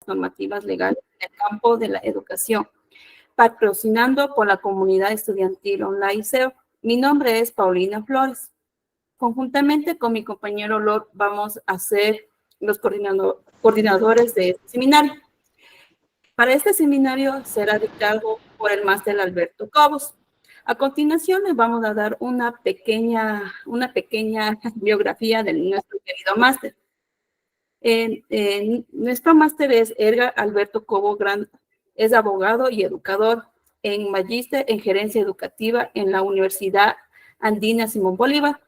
normativas legales en el campo de la educación, patrocinando por la comunidad estudiantil online SEO. Mi nombre es Paulina Flores. Conjuntamente con mi compañero Lord vamos a ser los coordinadores de este seminario. Para este seminario será dictado por el máster Alberto Cobos. A continuación les vamos a dar una pequeña biografía de nuestro querido máster. Nuestro máster es Edgar Alberto Cobo Granda. Es abogado y educador en magíster en gerencia educativa en la Universidad Andina Simón Bolívar.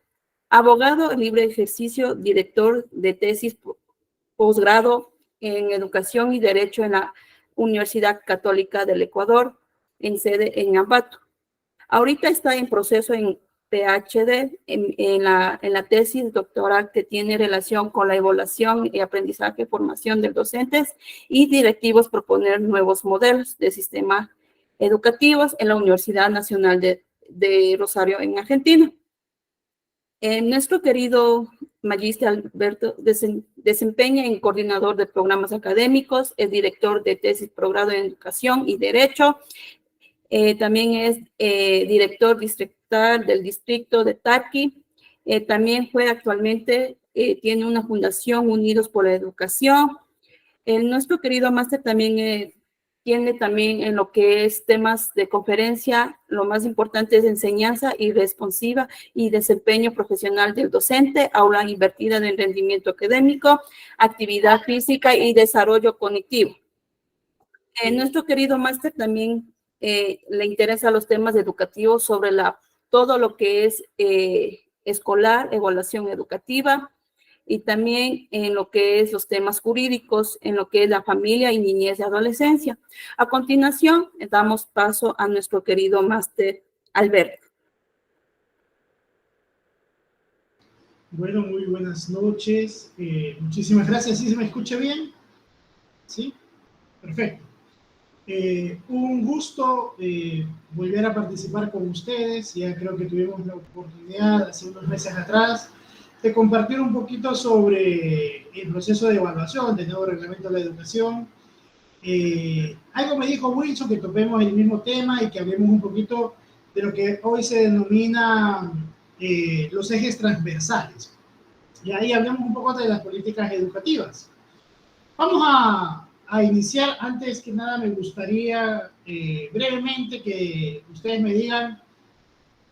Abogado en libre ejercicio, director de tesis posgrado en educación y derecho en la Universidad Católica del Ecuador, en sede en Ambato. Ahorita está en proceso en PhD, en la tesis doctoral que tiene relación con la evaluación y aprendizaje, formación de docentes y directivos, proponer nuevos modelos de sistemas educativos en la Universidad Nacional de Rosario, en Argentina. Nuestro querido magíster Alberto desempeña en coordinador de programas académicos, es director de tesis posgrado en educación y derecho. También es director distrital del distrito de Tarqui. También actualmente tiene una fundación, Unidos por la Educación. Nuestro querido máster también tiene también en lo que es temas de conferencia, lo más importante es enseñanza y responsiva y desempeño profesional del docente, aula invertida en rendimiento académico, actividad física y desarrollo cognitivo. Nuestro querido máster también le interesa los temas educativos sobre todo lo que es escolar, evaluación educativa, y también en lo que es los temas jurídicos, en lo que es la familia y niñez y adolescencia. A continuación, damos paso a nuestro querido máster Alberto. Bueno, muy buenas noches. Muchísimas gracias. ¿Sí se me escucha bien? ¿Sí? Perfecto. Un gusto volver a participar con ustedes. Ya creo que tuvimos la oportunidad hace unos meses atrás de compartir un poquito sobre el proceso de evaluación del nuevo reglamento de la educación. Algo me dijo Wilson que topemos el mismo tema y que hablemos un poquito de lo que hoy se denomina los ejes transversales. Y ahí hablamos un poco de las políticas educativas. Vamos a iniciar. Antes que nada me gustaría brevemente que ustedes me digan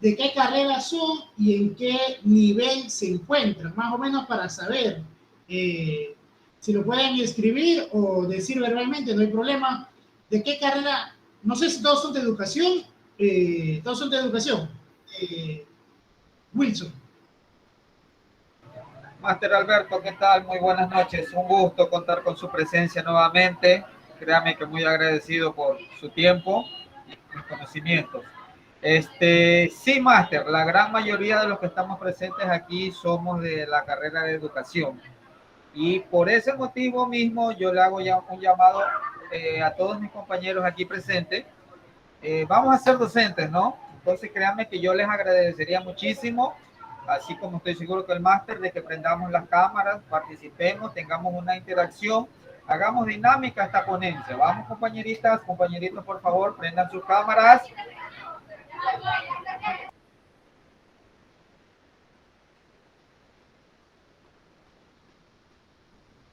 de qué carreras son y en qué nivel se encuentran, más o menos para saber si lo pueden escribir o decir verbalmente, no hay problema. ¿De qué carrera? No sé si todos son de educación. Todos son de educación. Wilson. Máster Alberto, ¿qué tal? Muy buenas noches. Un gusto contar con su presencia nuevamente. Créame que muy agradecido por su tiempo y sus conocimientos. Sí, máster, la gran mayoría de los que estamos presentes aquí somos de la carrera de educación. Y por ese motivo mismo yo le hago ya un llamado a todos mis compañeros aquí presentes. Vamos a ser docentes, ¿no? Entonces créanme que yo les agradecería muchísimo, así como estoy seguro que el máster, de que prendamos las cámaras, participemos, tengamos una interacción, hagamos dinámica esta ponencia. Vamos, compañeritas, compañeritos, por favor, prendan sus cámaras.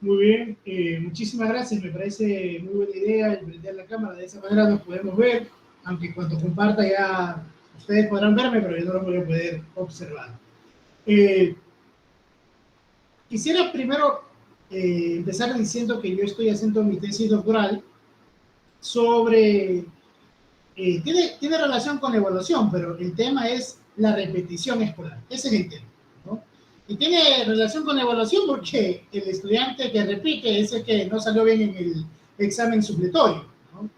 Muy bien, muchísimas gracias. Me parece muy buena idea el prender la cámara. De esa manera nos podemos ver, aunque cuando comparta ya ustedes podrán verme, pero yo no lo voy a poder observar. Quisiera primero empezar diciendo que yo estoy haciendo mi tesis doctoral sobre... tiene relación con la evaluación, pero el tema es la repetición escolar. Ese es el tema, ¿no? Y tiene relación con la evaluación porque el estudiante que repite es el que no salió bien en el examen supletorio, ¿no?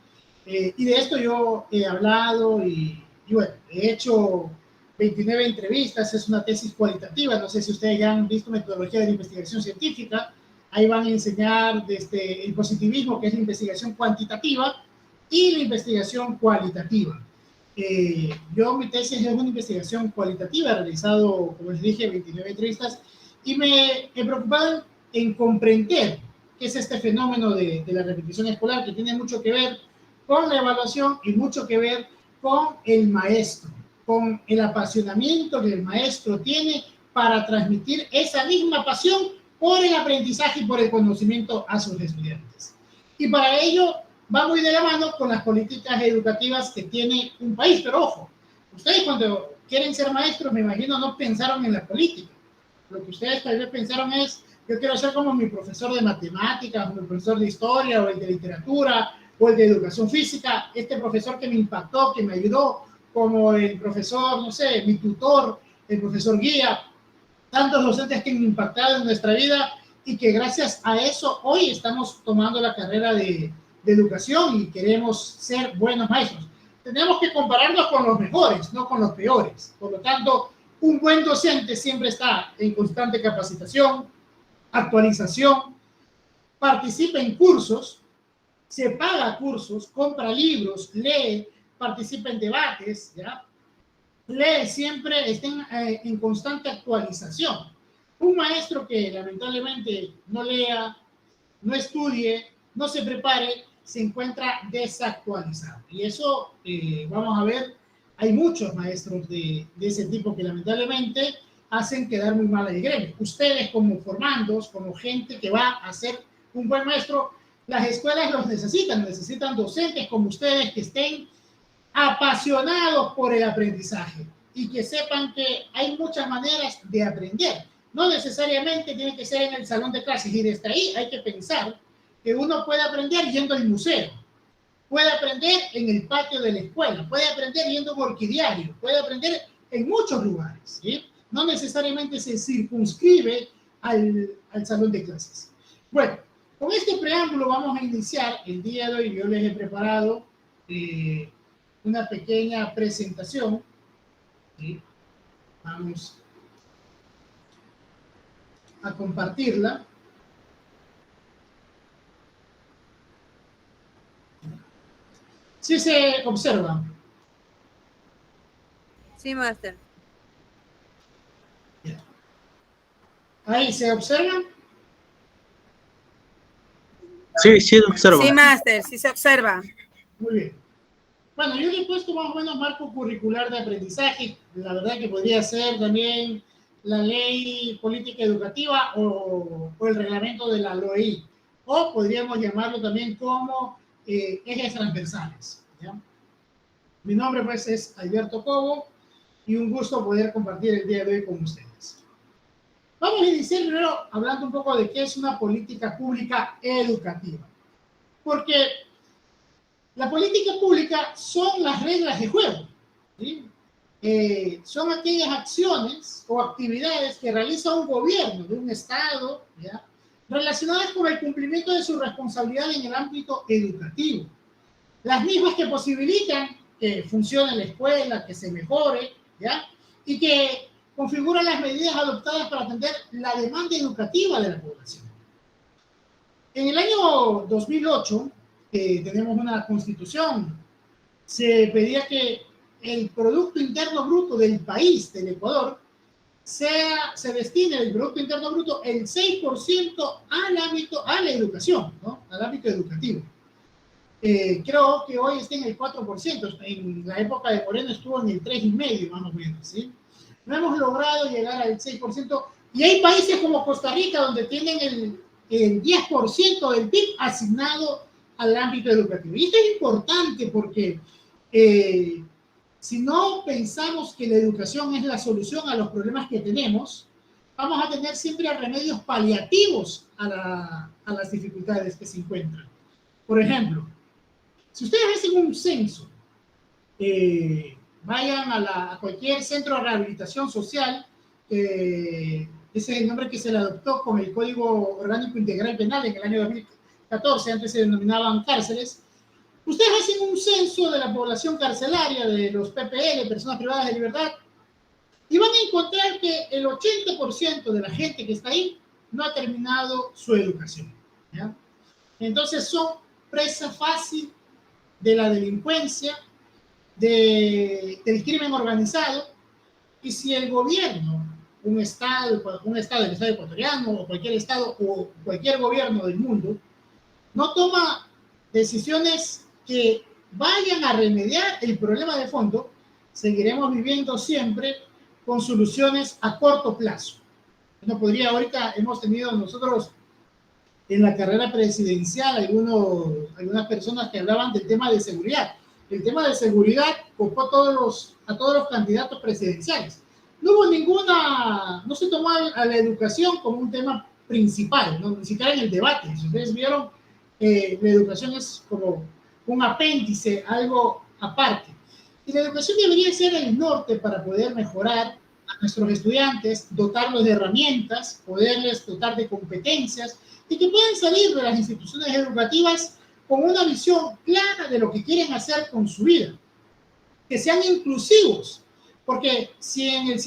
Y de esto yo he hablado y bueno, he hecho 29 entrevistas. Es una tesis cualitativa. No sé si ustedes ya han visto metodología de la investigación científica. Ahí van a enseñar desde el positivismo, que es la investigación cuantitativa, y la investigación cualitativa. Mi tesis es una investigación cualitativa. He realizado, como les dije, 29 entrevistas y me he preocupado en comprender qué es este fenómeno de la repetición escolar, que tiene mucho que ver con la evaluación y mucho que ver con el maestro, con el apasionamiento que el maestro tiene para transmitir esa misma pasión por el aprendizaje y por el conocimiento a sus estudiantes. Y para ello va muy de la mano con las políticas educativas que tiene un país. Pero ojo, ustedes cuando quieren ser maestros, me imagino, no pensaron en la política. Lo que ustedes tal vez pensaron es, yo quiero ser como mi profesor de matemáticas, o mi profesor de historia, o el de literatura, o el de educación física, este profesor que me impactó, que me ayudó, como el profesor, no sé, mi tutor, el profesor guía, tantos docentes que han impactado en nuestra vida y que gracias a eso hoy estamos tomando la carrera de educación y queremos ser buenos maestros. Tenemos que compararnos con los mejores, no con los peores. Por lo tanto, un buen docente siempre está en constante capacitación, actualización, participa en cursos, se paga cursos, compra libros, lee, participa en debates, ¿ya? Lee siempre, está en constante actualización. Un maestro que lamentablemente no lea, no estudie, no se prepare, se encuentra desactualizado. Y eso, vamos a ver, hay muchos maestros de ese tipo que lamentablemente hacen quedar muy mal al gremio. Ustedes como formandos, como gente que va a ser un buen maestro, las escuelas los necesitan docentes como ustedes que estén apasionados por el aprendizaje y que sepan que hay muchas maneras de aprender. No necesariamente tiene que ser en el salón de clases, y desde ahí hay que pensar que uno puede aprender yendo al museo, puede aprender en el patio de la escuela, puede aprender yendo a un orquidiario, puede aprender en muchos lugares, ¿sí? No necesariamente se circunscribe al salón de clases. Bueno, con este preámbulo vamos a iniciar el día de hoy. Yo les he preparado una pequeña presentación. ¿Sí? Vamos a compartirla. ¿Sí se observa? Sí, máster. Ahí se observa. Sí, sí, observo. Sí, máster, sí se observa. Muy bien. Bueno, yo le he puesto más o menos marco curricular de aprendizaje. La verdad que podría ser también la ley política educativa o el reglamento de la LOI. O podríamos llamarlo también como ejes transversales, ¿ya? Mi nombre pues es Alberto Cobo y un gusto poder compartir el día de hoy con ustedes. Vamos a iniciar primero hablando un poco de qué es una política pública educativa. Porque la política pública son las reglas de juego, ¿sí? Son aquellas acciones o actividades que realiza un gobierno de un estado, ¿ya?, relacionadas con el cumplimiento de su responsabilidad en el ámbito educativo. Las mismas que posibilitan que funcione la escuela, que se mejore, ¿ya?, y que configuran las medidas adoptadas para atender la demanda educativa de la población. En el año 2008, tenemos una constitución, se pedía que el Producto Interno Bruto del país, del Ecuador, se destine del Producto Interno Bruto el 6% al ámbito, a la educación, ¿no?, al ámbito educativo. Creo que hoy está en el 4%, en la época de Moreno estuvo en el 3,5% más o menos, ¿sí? No hemos logrado llegar al 6%, y hay países como Costa Rica donde tienen el 10% del PIB asignado al ámbito educativo. Y esto es importante porque si no pensamos que la educación es la solución a los problemas que tenemos, vamos a tener siempre remedios paliativos a las dificultades que se encuentran. Por ejemplo, si ustedes hacen un censo, vayan a cualquier centro de rehabilitación social, ese es el nombre que se le adoptó con el Código Orgánico Integral Penal en el año 2014, antes se denominaban cárceles. Ustedes hacen un censo de la población carcelaria, de los PPL, personas privadas de libertad, y van a encontrar que el 80% de la gente que está ahí no ha terminado su educación, ¿ya? Entonces son presa fácil de la delincuencia, del crimen organizado, y si el gobierno un estado, el estado ecuatoriano o cualquier estado o cualquier gobierno del mundo, no toma decisiones que vayan a remediar el problema de fondo, seguiremos viviendo siempre con soluciones a corto plazo. No podría, ahorita hemos tenido nosotros en la carrera presidencial algunas personas que hablaban del tema de seguridad. El tema de seguridad ocupó a todos los candidatos presidenciales. No hubo no se tomó a la educación como un tema principal, ¿no? Ni siquiera en el debate. Si ustedes vieron, la educación es como un apéndice, algo aparte. Y la educación debería ser el norte para poder mejorar a nuestros estudiantes, dotarlos de herramientas, poderles dotar de competencias y que puedan salir de las instituciones educativas con una visión clara de lo que quieren hacer con su vida. Que sean inclusivos, porque si en el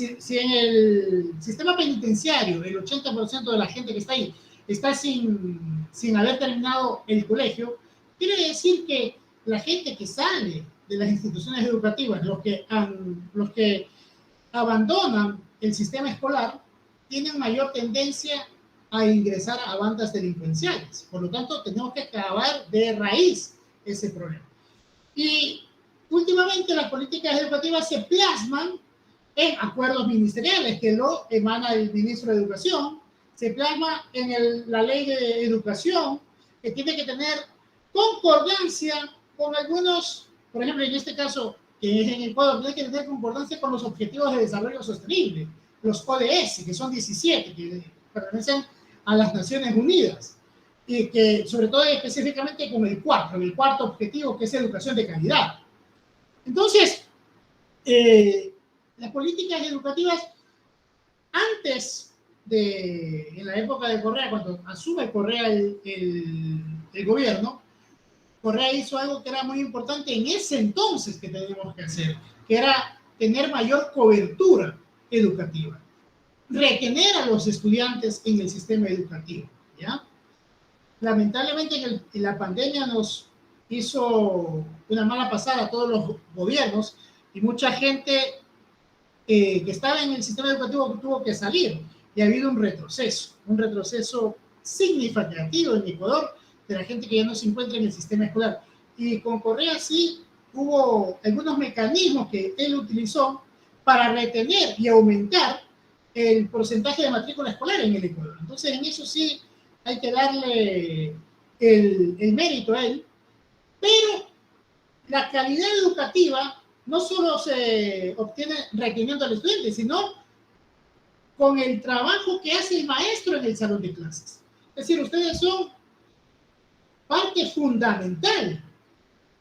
sistema penitenciario el 80% de la gente que está ahí está sin haber terminado el colegio, quiere decir que la gente que sale de las instituciones educativas, los que abandonan el sistema escolar, tienen mayor tendencia a ingresar a bandas delincuenciales. Por lo tanto, tenemos que acabar de raíz ese problema. Y últimamente las políticas educativas se plasman en acuerdos ministeriales que lo emana el ministro de Educación, se plasma en la ley de educación, que tiene que tener concordancia con algunos, por ejemplo, en este caso, que es en Ecuador, tiene que tener concordancia con los Objetivos de Desarrollo Sostenible, los ODS, que son 17, que pertenecen a las Naciones Unidas, y que sobre todo específicamente con el cuarto objetivo, que es educación de calidad. Entonces, las políticas educativas, en la época de Correa, cuando asume Correa el gobierno, Correa hizo algo que era muy importante en ese entonces que teníamos que hacer, que era tener mayor cobertura educativa, retener a los estudiantes en el sistema educativo, ¿ya? Lamentablemente en la pandemia nos hizo una mala pasada a todos los gobiernos y mucha gente que estaba en el sistema educativo tuvo que salir y ha habido un retroceso significativo en Ecuador de la gente que ya no se encuentra en el sistema escolar. Y con Correa sí hubo algunos mecanismos que él utilizó para retener y aumentar el porcentaje de matrícula escolar en el Ecuador. Entonces, en eso sí hay que darle el mérito a él, pero la calidad educativa no solo se obtiene reteniendo al estudiante, sino con el trabajo que hace el maestro en el salón de clases. Es decir, ustedes son parte fundamental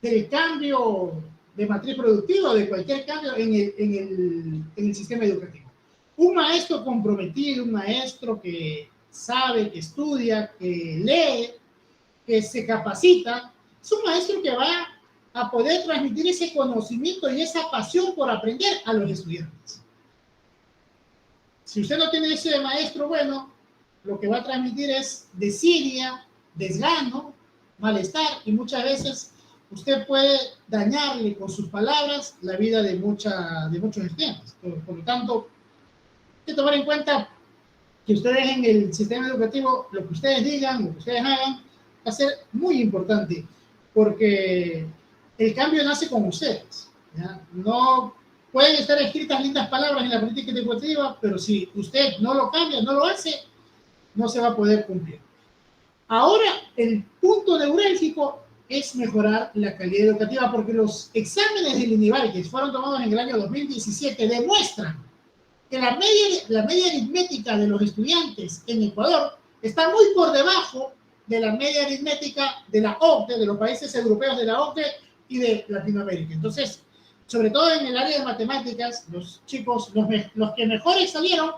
del cambio de matriz productiva o de cualquier cambio en el sistema educativo. Un maestro comprometido, un maestro que sabe, que estudia, que lee, que se capacita, es un maestro que va a poder transmitir ese conocimiento y esa pasión por aprender a los estudiantes. Si usted no tiene ese maestro bueno, lo que va a transmitir es desidia, desgano, malestar, y muchas veces usted puede dañarle con sus palabras la vida de muchos estudiantes. Por lo tanto, hay que tomar en cuenta que ustedes en el sistema educativo, lo que ustedes digan, lo que ustedes hagan, va a ser muy importante, porque el cambio nace con ustedes, ¿ya? No pueden estar escritas lindas palabras en la política educativa, pero si usted no lo cambia, no lo hace, no se va a poder cumplir. Ahora, el punto neurálgico es mejorar la calidad educativa, porque los exámenes del INIVAL que fueron tomados en el año 2017 demuestran que la media aritmética de los estudiantes en Ecuador está muy por debajo de la media aritmética de la OCDE, de los países europeos de la OCDE y de Latinoamérica. Entonces, sobre todo en el área de matemáticas, los chicos, los que mejores salieron,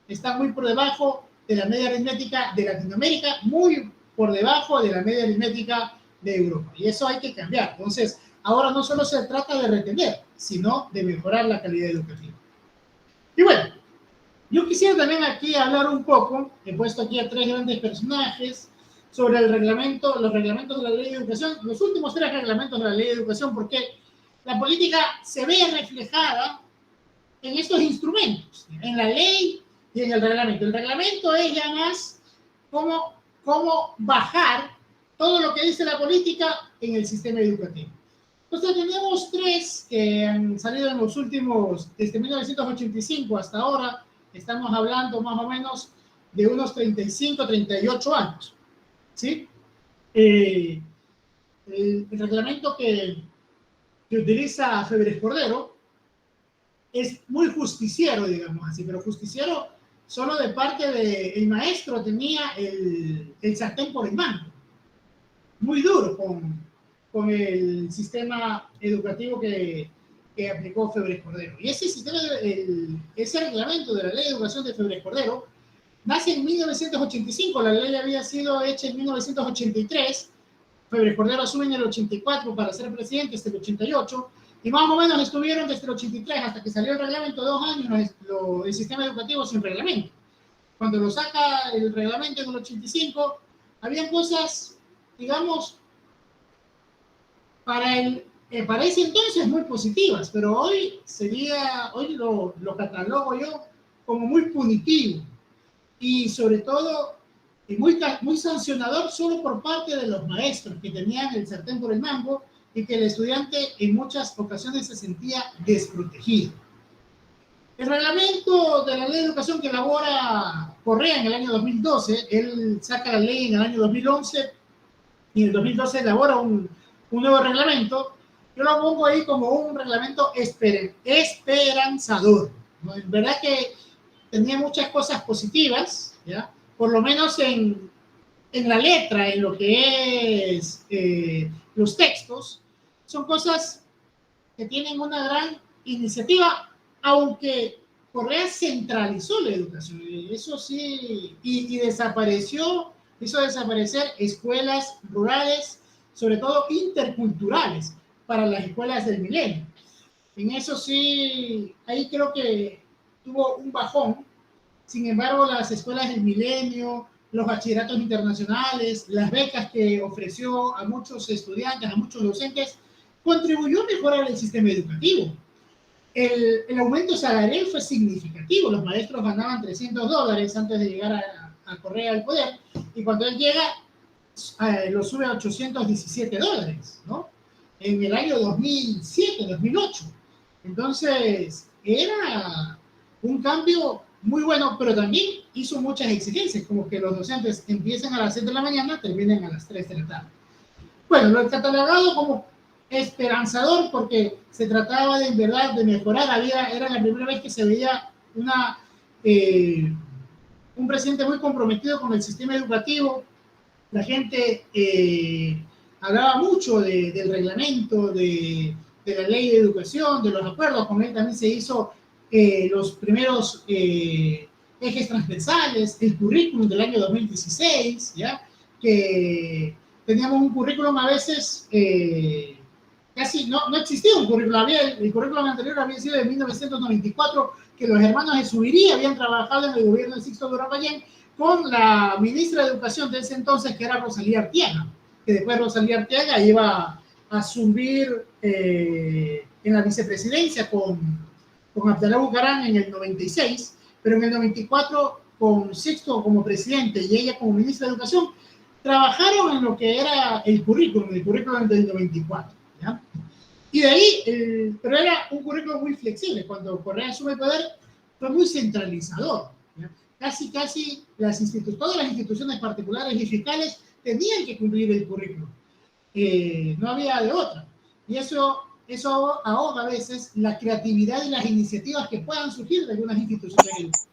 están muy por debajo de la media aritmética de Latinoamérica, muy por debajo de la media aritmética de Europa. Y eso hay que cambiar. Entonces, ahora no solo se trata de retener, sino de mejorar la calidad educativa. Y bueno, yo quisiera también aquí hablar un poco, he puesto aquí a 3 grandes personajes, sobre los reglamentos de la ley de educación, los últimos 3 reglamentos de la ley de educación, porque la política se ve reflejada en estos instrumentos, en la ley y en el reglamento. El reglamento es ya más cómo bajar todo lo que dice la política en el sistema educativo. Entonces tenemos tres que han salido en los últimos, desde 1985 hasta ahora, estamos hablando más o menos de unos 35, 38 años, ¿sí? El reglamento que utiliza Febres Cordero es muy justiciero, digamos así, pero justiciero solo de parte del maestro tenía el sartén por el mango, muy duro con el sistema educativo que aplicó Febres Cordero. Y ese sistema, ese reglamento de la Ley de Educación de Febres Cordero nace en 1985, la ley había sido hecha en 1983, Febres Cordero asume en el 84 para ser presidente hasta el 88, y más o menos estuvieron desde el 83 hasta que salió el reglamento 2 años el sistema educativo sin reglamento. Cuando lo saca el reglamento en el 85, habían cosas, digamos, para ese entonces muy positivas, pero hoy lo catalogo yo como muy punitivo y sobre todo muy sancionador solo por parte de los maestros que tenían el sartén por el mango y que el estudiante en muchas ocasiones se sentía desprotegido. El reglamento de la Ley de Educación que elabora Correa en el año 2012, él saca la ley en el año 2011 y en el 2012 elabora un nuevo reglamento. Yo lo pongo ahí como un reglamento esperanzador, ¿no? En verdad que tenía muchas cosas positivas, ¿ya? Por lo menos en la letra, en lo que es los textos, son cosas que tienen una gran iniciativa, aunque Correa centralizó la educación, eso sí, y hizo desaparecer escuelas rurales, sobre todo interculturales, para las escuelas del milenio. En eso sí, ahí creo que tuvo un bajón. Sin embargo, las escuelas del milenio, los bachilleratos internacionales, las becas que ofreció a muchos estudiantes, a muchos docentes, contribuyó a mejorar el sistema educativo. El aumento salarial fue significativo. Los maestros ganaban $300 antes de llegar a Correa al poder, y cuando él llega, lo sube a $817, ¿no? En el año 2007, 2008. Entonces, era un cambio muy bueno, pero también hizo muchas exigencias, como que los docentes empiecen a las 7 de la mañana, terminen a las 3 de la tarde. Bueno, lo he catalogado como esperanzador porque se trataba de, en verdad, de mejorar. Era la primera vez que se veía un presidente muy comprometido con el sistema educativo. La gente hablaba mucho del reglamento, de la ley de educación, de los acuerdos. Con él también se hizo los primeros ejes transversales, el currículum del año 2016, ¿ya? Que teníamos un currículum a veces, casi no existía un currículum. El currículum anterior había sido de 1994, que los hermanos de Zubiría habían trabajado en el gobierno de Sixto Durán Ballén con la ministra de Educación de ese entonces, que era Rosalía Arteaga, que después Rosalía Arteaga iba a asumir en la vicepresidencia con Abdalá Bucaram en el 96, pero en el 94, con Sixto como presidente y ella como ministra de Educación, trabajaron en lo que era el currículum del 94, ¿ya? Y de ahí, pero era un currículum muy flexible. Cuando Correa asume el poder, fue muy centralizador, ¿ya? Casi todas las instituciones particulares y fiscales tenían que cumplir el currículum. No había de otra. Y eso ahoga a veces la creatividad y las iniciativas que puedan surgir de algunas instituciones educativas.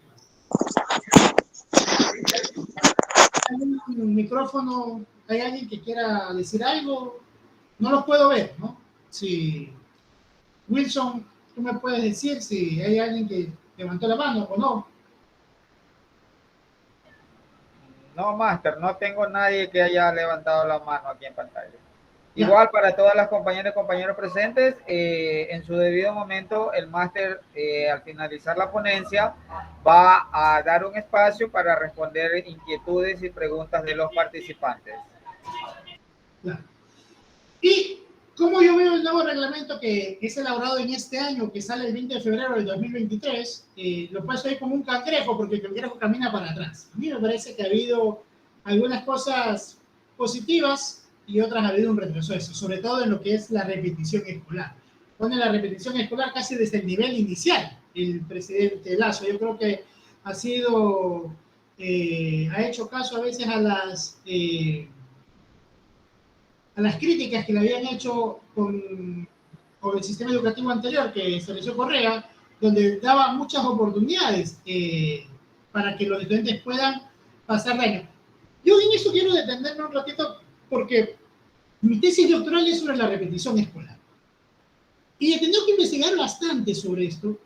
¿Hay un micrófono? ¿Hay alguien que quiera decir algo? No los puedo ver, ¿no? Si Wilson, tú me puedes decir si hay alguien que levantó la mano o no. No, Máster, no tengo nadie que haya levantado la mano aquí en pantalla. Igual para todas las compañeras y compañeros presentes, en su debido momento, el máster, al finalizar la ponencia, va a dar un espacio para responder inquietudes y preguntas de los participantes. Claro. Y ¿Cómo yo veo el nuevo reglamento que es elaborado en este año, que sale el 20 de febrero del 2023? Lo paso ahí como un cangrejo, porque el cangrejo camina para atrás. A mí me parece que ha habido algunas cosas positivas y otras ha habido un retroceso, sobre todo en lo que es la repetición escolar. Pone la repetición escolar casi desde el nivel inicial el presidente Lasso. Yo creo que ha sido, ha hecho caso a veces a las críticas que le habían hecho con el sistema educativo anterior que estableció Correa, donde daba muchas oportunidades para que los estudiantes puedan pasar de año. Yo en eso quiero detenerme un ratito porque mi tesis doctoral es sobre la repetición escolar. Y he tenido que investigar bastante sobre esto.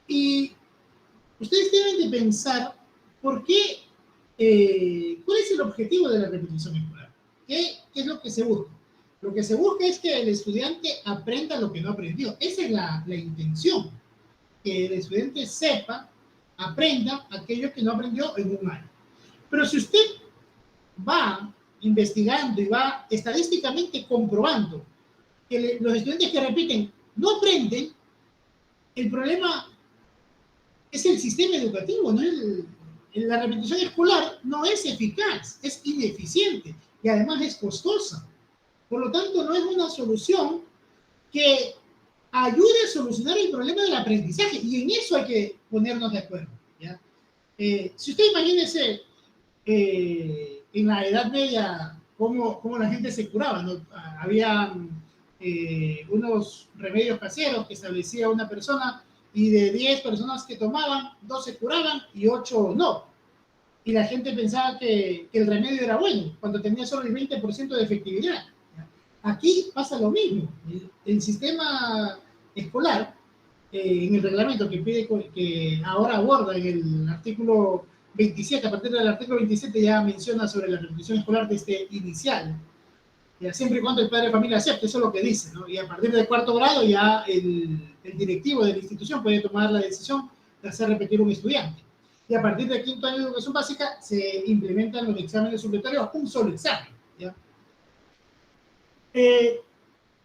Y ustedes deben de pensar por qué, cuál es el objetivo de la repetición escolar. ¿Qué es lo que se busca? Lo que se busca es que el estudiante aprenda lo que no aprendió. Esa es la intención. Que el estudiante sepa, aprenda aquello que no aprendió en un año. Pero si usted va investigando y va estadísticamente comprobando que los estudiantes que repiten no aprenden, el problema es el sistema educativo, ¿no? La repetición escolar no es eficaz, es ineficiente y además es costosa. Por lo tanto, no es una solución que ayude a solucionar el problema del aprendizaje, y en eso hay que ponernos de acuerdo, ¿ya? Si usted imagínese en la Edad Media cómo la gente se curaba, ¿no? Había unos remedios caseros que establecía una persona, y de 10 personas que tomaban, 2 se curaban y 8 no. Y la gente pensaba que el remedio era bueno, cuando tenía solo el 20% de efectividad. Aquí pasa lo mismo. El sistema escolar, en el reglamento que pide, que ahora aborda en el artículo 27, a partir del artículo 27 ya menciona sobre la repetición escolar desde inicial, ya, siempre y cuando el padre de familia acepte, eso es lo que dice, ¿no? Y a partir del 4º grado ya el directivo de la institución puede tomar la decisión de hacer repetir un estudiante. Y a partir del 5º año de educación básica se implementan los exámenes supletorios, un solo examen, ¿ya?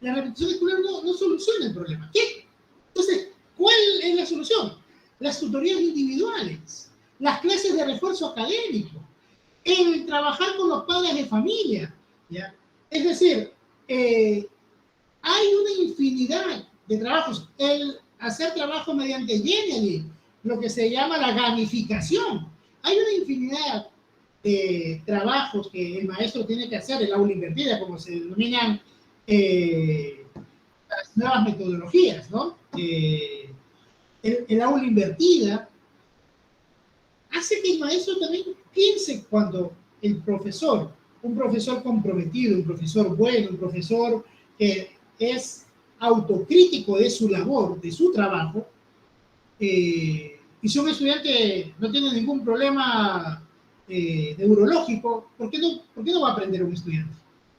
La repetición escolar no soluciona el problema. ¿Qué? Entonces, ¿cuál es la solución? Las tutorías individuales, las clases de refuerzo académico, el trabajar con los padres de familia, ¿ya? Es decir, hay una infinidad de trabajos. El hacer trabajo mediante Genially, lo que se llama la gamificación. Hay una infinidad de trabajos que el maestro tiene que hacer, el aula invertida, como se denominan las nuevas metodologías, ¿no? El aula invertida hace que el maestro también piense cuando el profesor, un profesor comprometido, un profesor bueno, un profesor que es autocrítico de su labor, de su trabajo, y si un estudiante no tiene ningún problema neurológico, ¿por qué no va a aprender un estudiante?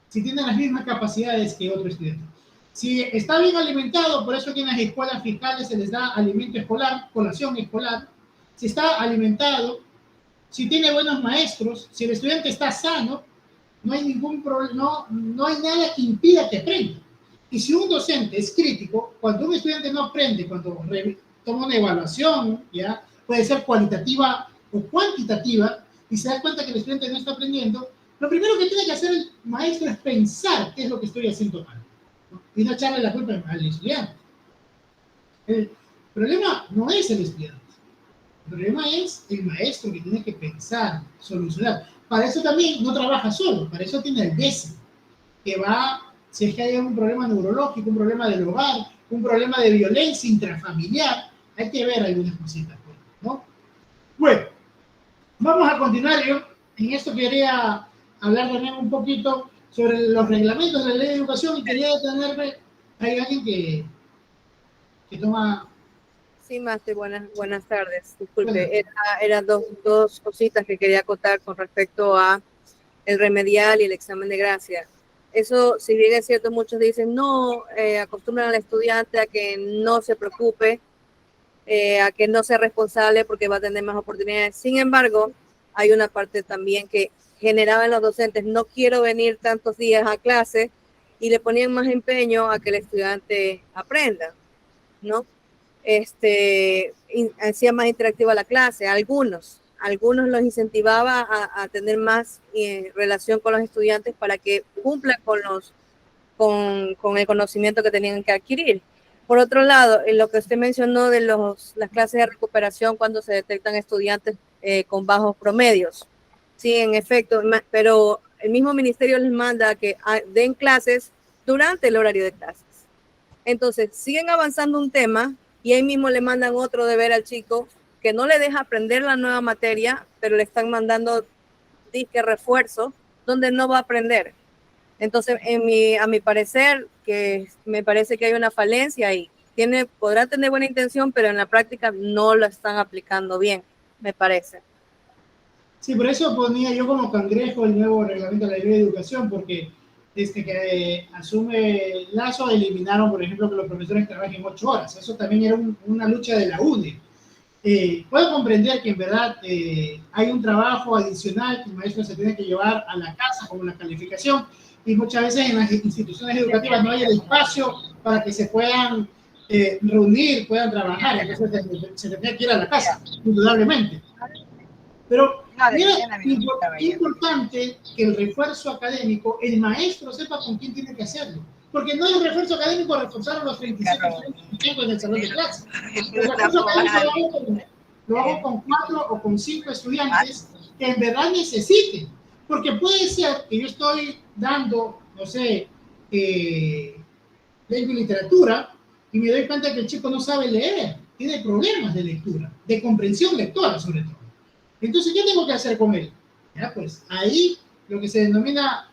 Si tiene las mismas capacidades que otro estudiante. Si está bien alimentado, por eso que en las escuelas fiscales se les da alimento escolar, colación escolar. Si está alimentado, si tiene buenos maestros, si el estudiante está sano, no hay ningún problema, no hay nada que impida que aprenda. Y si un docente es crítico, cuando un estudiante no aprende, cuando toma una evaluación, ¿ya? Puede ser cualitativa o cuantitativa, y se da cuenta que el estudiante no está aprendiendo, lo primero que tiene que hacer el maestro es pensar qué es lo que estoy haciendo mal, ¿no? Y no echarle la culpa al estudiante. El problema no es el estudiante. El problema es el maestro que tiene que pensar, solucionar. Para eso también no trabaja solo, para eso tiene el DESE, que va, si es que hay un problema neurológico, un problema del hogar, un problema de violencia intrafamiliar, hay que ver algunas cositas, ¿no? Bueno, vamos a continuar. Yo en esto quería hablar también un poquito sobre los reglamentos de la ley de educación y quería detenerme. Hay alguien que toma... Sí, Máster, buenas tardes. Disculpe, eran dos cositas que quería acotar con respecto a el remedial y el examen de gracia. Eso, si bien es cierto, muchos dicen, no, acostumbran al estudiante a que no se preocupe, a que no sea responsable porque va a tener más oportunidades. Sin embargo, hay una parte también que generaba en los docentes, no quiero venir tantos días a clase y le ponían más empeño a que el estudiante aprenda, ¿no? Hacía más interactiva la clase, algunos los incentivaba a tener más relación con los estudiantes para que cumplan con el conocimiento que tenían que adquirir. Por otro lado, en lo que usted mencionó de las clases de recuperación cuando se detectan estudiantes con bajos promedios, sí, en efecto, pero el mismo ministerio les manda a que den clases durante el horario de clases. Entonces, siguen avanzando un tema y ahí mismo le mandan otro deber al chico que no le deja aprender la nueva materia, pero le están mandando disque refuerzo donde no va a aprender. Entonces, a mi parecer, que me parece que hay una falencia ahí. Podrá tener buena intención, pero en la práctica no lo están aplicando bien, me parece. Sí, por eso ponía yo como cangrejo el nuevo reglamento de la ley de educación, porque desde que asume Lazo eliminaron, por ejemplo, que los profesores trabajen 8 horas. Eso también era una lucha de la UNE. Puedo comprender que en verdad hay un trabajo adicional que el maestro se tiene que llevar a la casa, como la calificación, y muchas veces en las instituciones educativas no hay el espacio para que se puedan reunir, puedan trabajar, entonces se tendría que ir a la casa, indudablemente. Pero mira, importante que el refuerzo académico, el maestro sepa con quién tiene que hacerlo. Porque no es refuerzo académico reforzar a los 37 estudiantes en el salón de clase. El refuerzo académico lo hago con 4 o con 5 estudiantes que en verdad necesiten. Porque puede ser que yo estoy dando, no sé, lengua y literatura, y me doy cuenta que el chico no sabe leer, tiene problemas de lectura, de comprensión lectora sobre todo. Entonces, ¿qué tengo que hacer con él? Ya, pues ahí lo que se denomina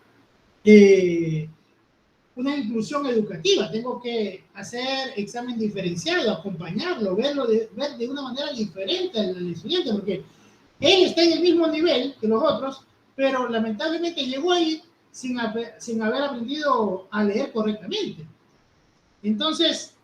una inclusión educativa. Tengo que hacer examen diferenciado, acompañarlo, ver de una manera diferente al estudiante, porque él está en el mismo nivel que los otros, pero lamentablemente llegó ahí sin haber aprendido a leer correctamente. Entonces,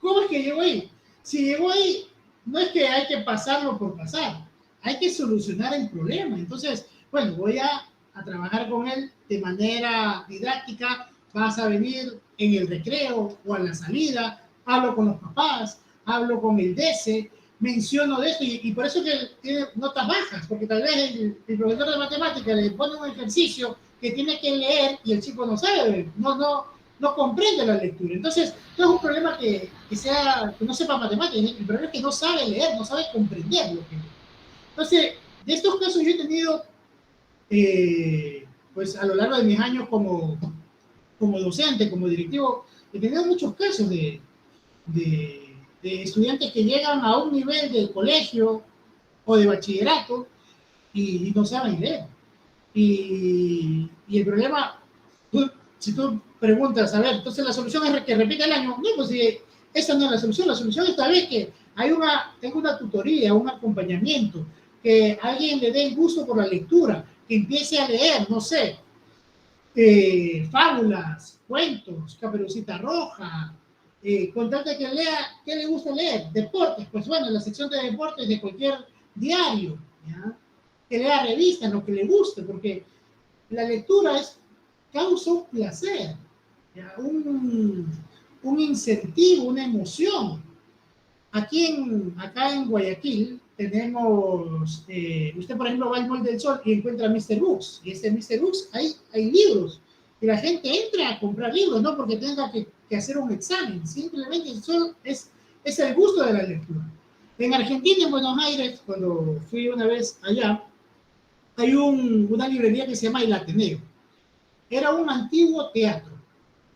¿cómo es que llegó ahí? Si llegó ahí, no es que hay que pasarlo por pasar, hay que solucionar el problema. Entonces, bueno, voy a trabajar con él de manera didáctica, vas a venir en el recreo o a la salida, hablo con los papás, hablo con el DC, menciono de esto, y por eso que tiene notas bajas, porque tal vez el profesor de matemáticas le pone un ejercicio que tiene que leer y el chico no sabe, no comprende la lectura. Entonces, no es un problema que no sepa matemáticas, el problema es que no sabe leer, no sabe comprender lo que lee. Entonces, de estos casos yo he tenido, pues a lo largo de mis años como docente, como directivo, he tenido muchos casos de estudiantes que llegan a un nivel de colegio o de bachillerato y no saben leer. Y el problema, si tú preguntas, a ver, entonces la solución es que repita el año. No, pues si esa no es la solución esta vez que tengo una tutoría, un acompañamiento, que alguien le dé el gusto por la lectura, que empiece a leer, no sé, fábulas, cuentos, Caperucita Roja, contarte que lea, ¿qué le gusta leer? Deportes, pues bueno, la sección de deportes de cualquier diario, ¿ya? Que lea revistas, lo que le guste, porque la lectura causa un placer, ¿ya? Un incentivo, una emoción. Acá en Guayaquil tenemos, usted por ejemplo va al Mall del Sol y encuentra Mr. Books, y este Mr. Books hay libros, y la gente entra a comprar libros, no porque tenga que hacer un examen, simplemente es el gusto de la lectura. En Argentina, en Buenos Aires, cuando fui una vez allá, hay una librería que se llama El Ateneo. Era un antiguo teatro,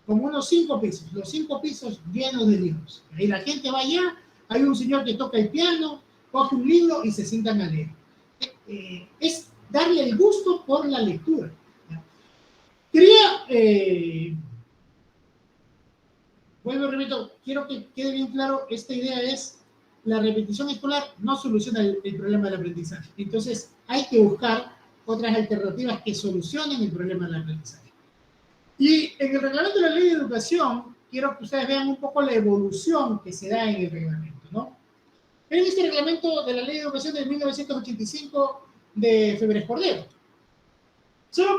como unos 5 pisos, los 5 pisos llenos de libros. Y la gente va allá, hay un señor que toca el piano, coge un libro y se sientan a leer. Es darle el gusto por la lectura. Vuelvo y repito, quiero que quede bien claro, esta idea es, la repetición escolar no soluciona el problema del aprendizaje. Entonces, hay que buscar otras alternativas que solucionen el problema del aprendizaje. Y en el reglamento de la ley de educación, quiero que ustedes vean un poco la evolución que se da en el reglamento, ¿no? En este reglamento de la ley de educación de 1985 de Febres Cordero. Solo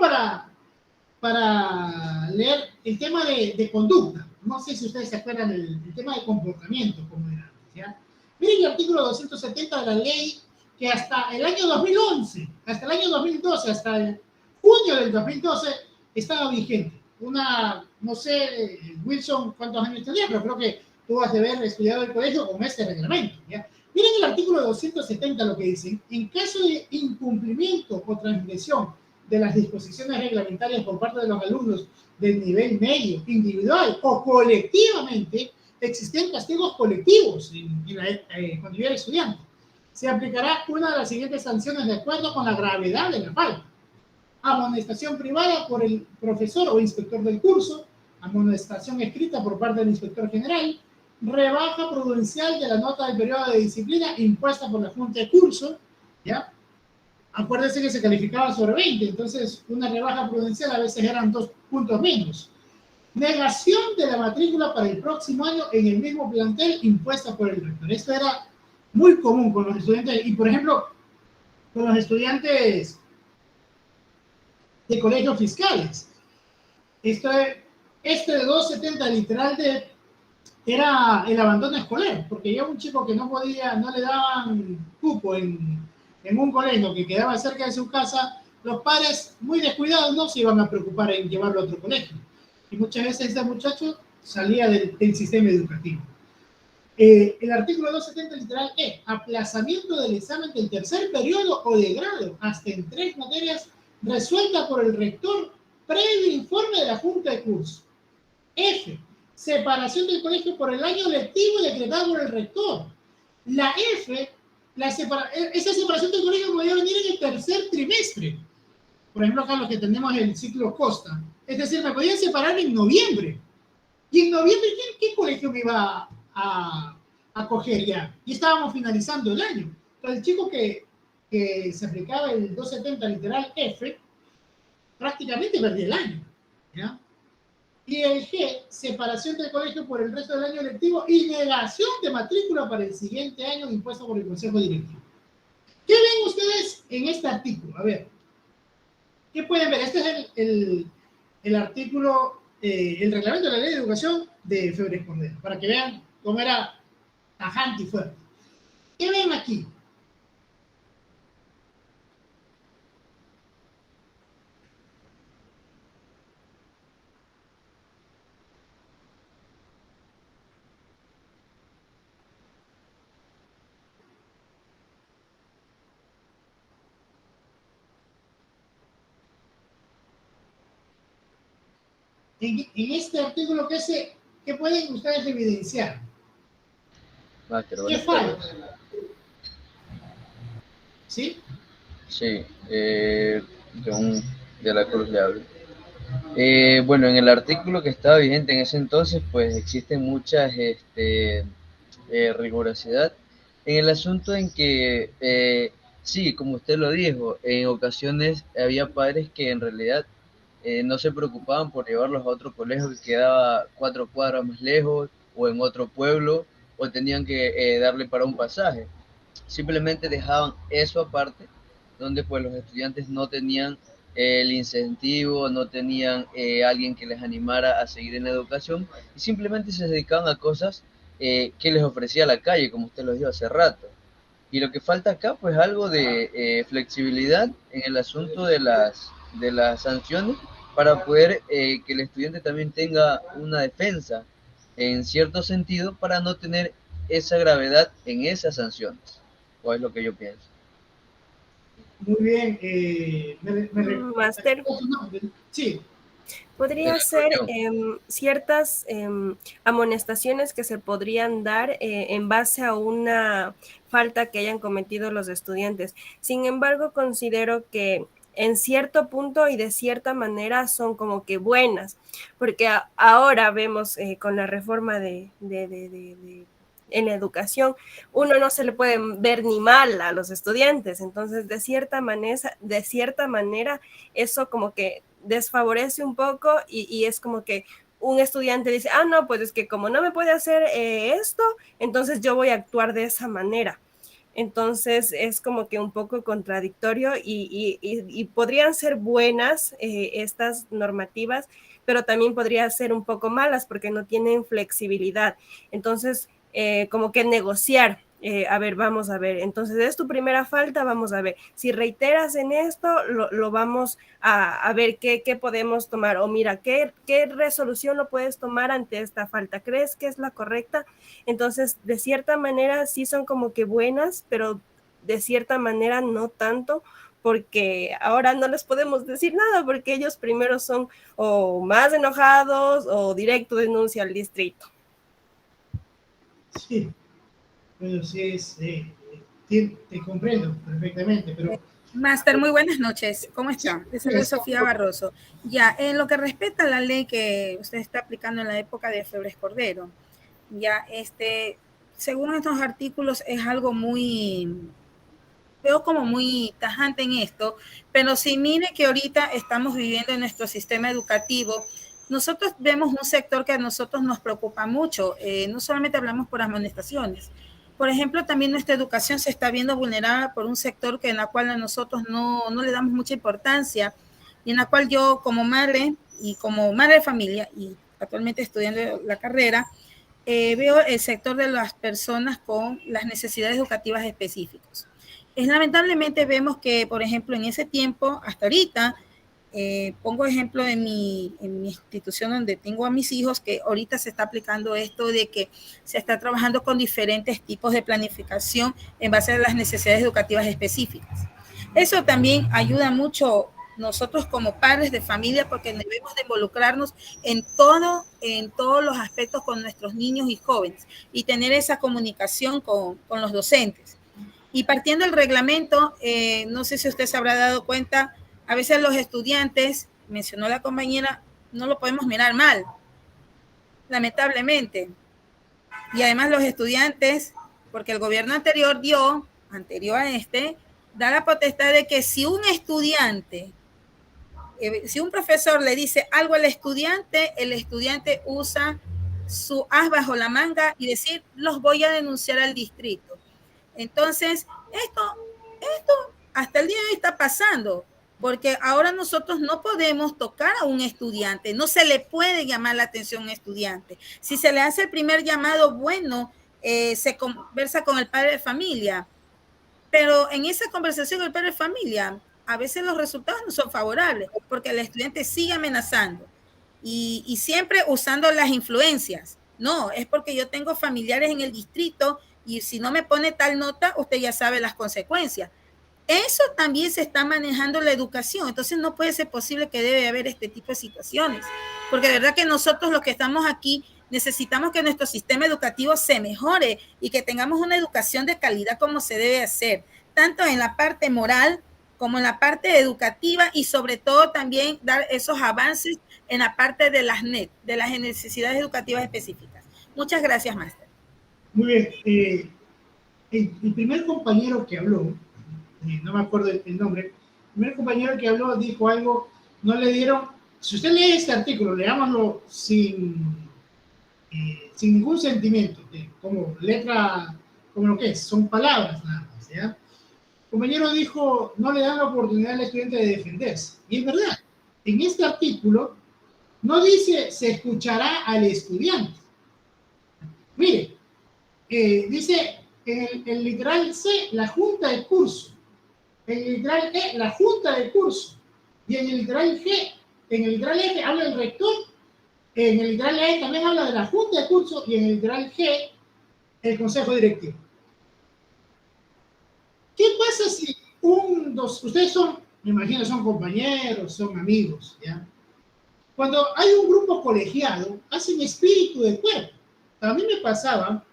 para leer el tema de conducta. No sé si ustedes se acuerdan del tema de comportamiento, como era antes, ¿ya? Miren el artículo 270 de la ley, que hasta el año 2011, hasta el año 2012, hasta el junio del 2012, estaba vigente. No sé, Wilson, cuántos años tenía, pero creo que tú has de haber estudiado el colegio con este reglamento, ¿ya? Miren el artículo 270 lo que dice: en caso de incumplimiento o transgresión de las disposiciones reglamentarias por parte de los alumnos del nivel medio, individual o colectivamente, existen castigos colectivos cuando yo era estudiante. Se aplicará una de las siguientes sanciones de acuerdo con la gravedad de la falta: amonestación privada por el profesor o inspector del curso, amonestación escrita por parte del inspector general, rebaja prudencial de la nota del periodo de disciplina impuesta por la junta de curso, ¿ya? Acuérdense que se calificaba sobre 20, entonces una rebaja prudencial a veces eran 2 puntos menos. Negación de la matrícula para el próximo año en el mismo plantel impuesta por el rector. Esto era muy común con los estudiantes, y por ejemplo, con los estudiantes de colegios fiscales. Este de 270 literal era el abandono escolar, porque ya un chico que no le daban cupo en un colegio que quedaba cerca de su casa, los padres muy descuidados no se iban a preocupar en llevarlo a otro colegio. Y muchas veces este muchacho salía del sistema educativo. El artículo 270 literal es aplazamiento del examen del tercer periodo o de grado hasta en 3 materias resuelta por el rector previo informe de la junta de curso. F, separación del colegio por el año lectivo decretado por el rector. La F, esa separación del colegio podría venir en el tercer trimestre. Por ejemplo, acá los que tenemos el ciclo Costa. Es decir, me podían separar en noviembre. Y en noviembre, ¿qué colegio me iba a coger ya? Y estábamos finalizando el año. Entonces, el chico que se aplicaba el 270 literal F, prácticamente perdía el año, ¿ya? Y el G, separación del colegio por el resto del año lectivo y negación de matrícula para el siguiente año impuesto por el Consejo Directivo. ¿Qué ven ustedes en este artículo? A ver, ¿qué pueden ver? Este es el artículo, el reglamento de la Ley de Educación de Febres Cordero, para que vean cómo era tajante y fuerte. ¿Qué ven aquí? En este artículo, ¿qué pueden ustedes evidenciar? ¿Qué falta? ¿Sí? Sí, de la Cruz le hablo. Bueno, en el artículo que estaba vigente en ese entonces, pues existe mucha rigurosidad en el asunto en que, sí, como usted lo dijo, en ocasiones había padres que en realidad no se preocupaban por llevarlos a otro colegio que quedaba 4 cuadras más lejos o en otro pueblo, o tenían que darle para un pasaje. Simplemente dejaban eso aparte, donde pues los estudiantes no tenían el incentivo, no tenían alguien que les animara a seguir en la educación, y simplemente se dedicaban a cosas que les ofrecía la calle, como usted lo dijo hace rato. Y lo que falta acá, pues algo de flexibilidad en el asunto de las sanciones, para poder que el estudiante también tenga una defensa en cierto sentido, para no tener esa gravedad en esas sanciones. O es lo que yo pienso. Muy bien. Máster. Sí. Podría ser ciertas amonestaciones que se podrían dar en base a una falta que hayan cometido los estudiantes. Sin embargo, considero que en cierto punto y de cierta manera son como que buenas, porque ahora vemos con la reforma en la educación, uno no se le puede ver ni mal a los estudiantes, entonces de cierta manera eso como que desfavorece un poco y es como que un estudiante dice, no, pues es que como no me puede hacer esto, entonces yo voy a actuar de esa manera. Entonces es como que un poco contradictorio y podrían ser buenas estas normativas, pero también podría ser un poco malas porque no tienen flexibilidad. Entonces, como que negociar. A ver, vamos a ver, entonces es tu primera falta, vamos a ver, si reiteras en esto, lo vamos a ver qué podemos tomar, o mira, ¿qué resolución lo puedes tomar ante esta falta? ¿Crees que es la correcta? Entonces, de cierta manera sí son como que buenas, pero de cierta manera no tanto, porque ahora no les podemos decir nada, porque ellos primero son o más enojados o directo denuncia al distrito. Sí. Bueno, sí, te comprendo perfectamente, pero... Máster, muy buenas noches. ¿Cómo está? Les saluda Sofía Barroso. Ya, en lo que respecta a la ley que usted está aplicando en la época de Febres Cordero, ya, según estos artículos es algo veo como muy tajante en esto, pero si mire que ahorita estamos viviendo en nuestro sistema educativo, nosotros vemos un sector que a nosotros nos preocupa mucho, no solamente hablamos por amonestaciones. Por ejemplo, también nuestra educación se está viendo vulnerada por un sector en la cual a nosotros no le damos mucha importancia y en la cual yo como madre y como madre de familia y actualmente estudiando la carrera, veo el sector de las personas con las necesidades educativas específicas. Lamentablemente vemos que, por ejemplo, en ese tiempo, hasta ahorita, pongo ejemplo en mi institución donde tengo a mis hijos, que ahorita se está aplicando esto de que se está trabajando con diferentes tipos de planificación en base a las necesidades educativas específicas. Eso también ayuda mucho nosotros como padres de familia, porque debemos de involucrarnos en todos los aspectos con nuestros niños y jóvenes y tener esa comunicación con los docentes. Y partiendo del reglamento, no sé si usted se habrá dado cuenta, a veces los estudiantes, mencionó la compañera, no lo podemos mirar mal, lamentablemente. Y además los estudiantes, porque el gobierno anterior anterior a da la potestad de que si un estudiante, si un profesor le dice algo al estudiante, el estudiante usa su as bajo la manga y decir, los voy a denunciar al distrito. Entonces, esto hasta el día de hoy está pasando, porque ahora nosotros no podemos tocar a un estudiante, no se le puede llamar la atención a un estudiante. Si se le hace el primer llamado, bueno, se conversa con el padre de familia, pero en esa conversación con el padre de familia, a veces los resultados no son favorables, porque el estudiante sigue amenazando y siempre usando las influencias. No, es porque yo tengo familiares en el distrito y si no me pone tal nota, usted ya sabe las consecuencias. Eso también se está manejando la educación, entonces no puede ser posible que debe haber este tipo de situaciones, porque de verdad que nosotros los que estamos aquí necesitamos que nuestro sistema educativo se mejore y que tengamos una educación de calidad como se debe hacer, tanto en la parte moral como en la parte educativa y sobre todo también dar esos avances en la parte de las NET, de las necesidades educativas específicas. Muchas gracias, Máster. Muy bien. El primer compañero que habló, no me acuerdo el nombre, el primer compañero que habló dijo algo, no le dieron, si usted lee este artículo, leámoslo sin ningún sentimiento, como letra, como lo que es, son palabras nada más, ¿ya? El compañero dijo, no le dan la oportunidad al estudiante de defenderse, y es verdad, en este artículo no dice se escuchará al estudiante. Mire, dice en el literal C, la junta de curso, en el literal E, la junta de curso, y en el literal G, en el literal F habla el rector, en el literal E también habla de la junta de curso, y en el literal G, el consejo directivo. ¿Qué pasa si ustedes son, me imagino, son compañeros, son amigos, ¿ya? Cuando hay un grupo colegiado, hacen espíritu de cuerpo. A mí me pasaba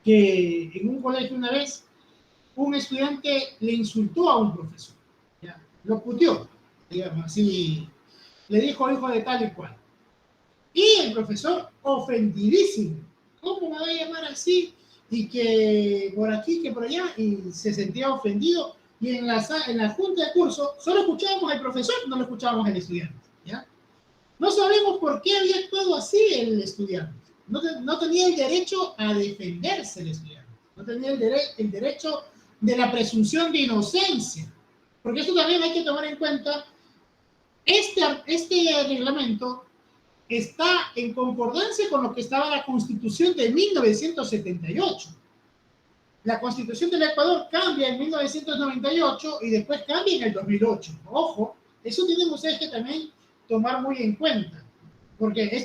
que en un colegio una vez un estudiante le insultó a un profesor, ¿ya? Lo puteó, digamos así, le dijo hijo de tal y cual. Y el profesor ofendidísimo, ¿cómo me va a llamar así? Y que por aquí, que por allá, y se sentía ofendido. Y en la junta de curso solo escuchábamos al profesor, no lo escuchábamos al estudiante, ¿ya? No sabemos por qué había actuado así el estudiante. No tenía el derecho a defenderse el estudiante. No tenía el derecho de la presunción de inocencia. Porque esto también hay que tomar en cuenta Este reglamento está en concordancia con lo que estaba la Constitución de 1978. La Constitución del Ecuador cambia en 1998 y después cambia en el 2008. Ojo, eso tienen ustedes que también tomar muy en cuenta, porque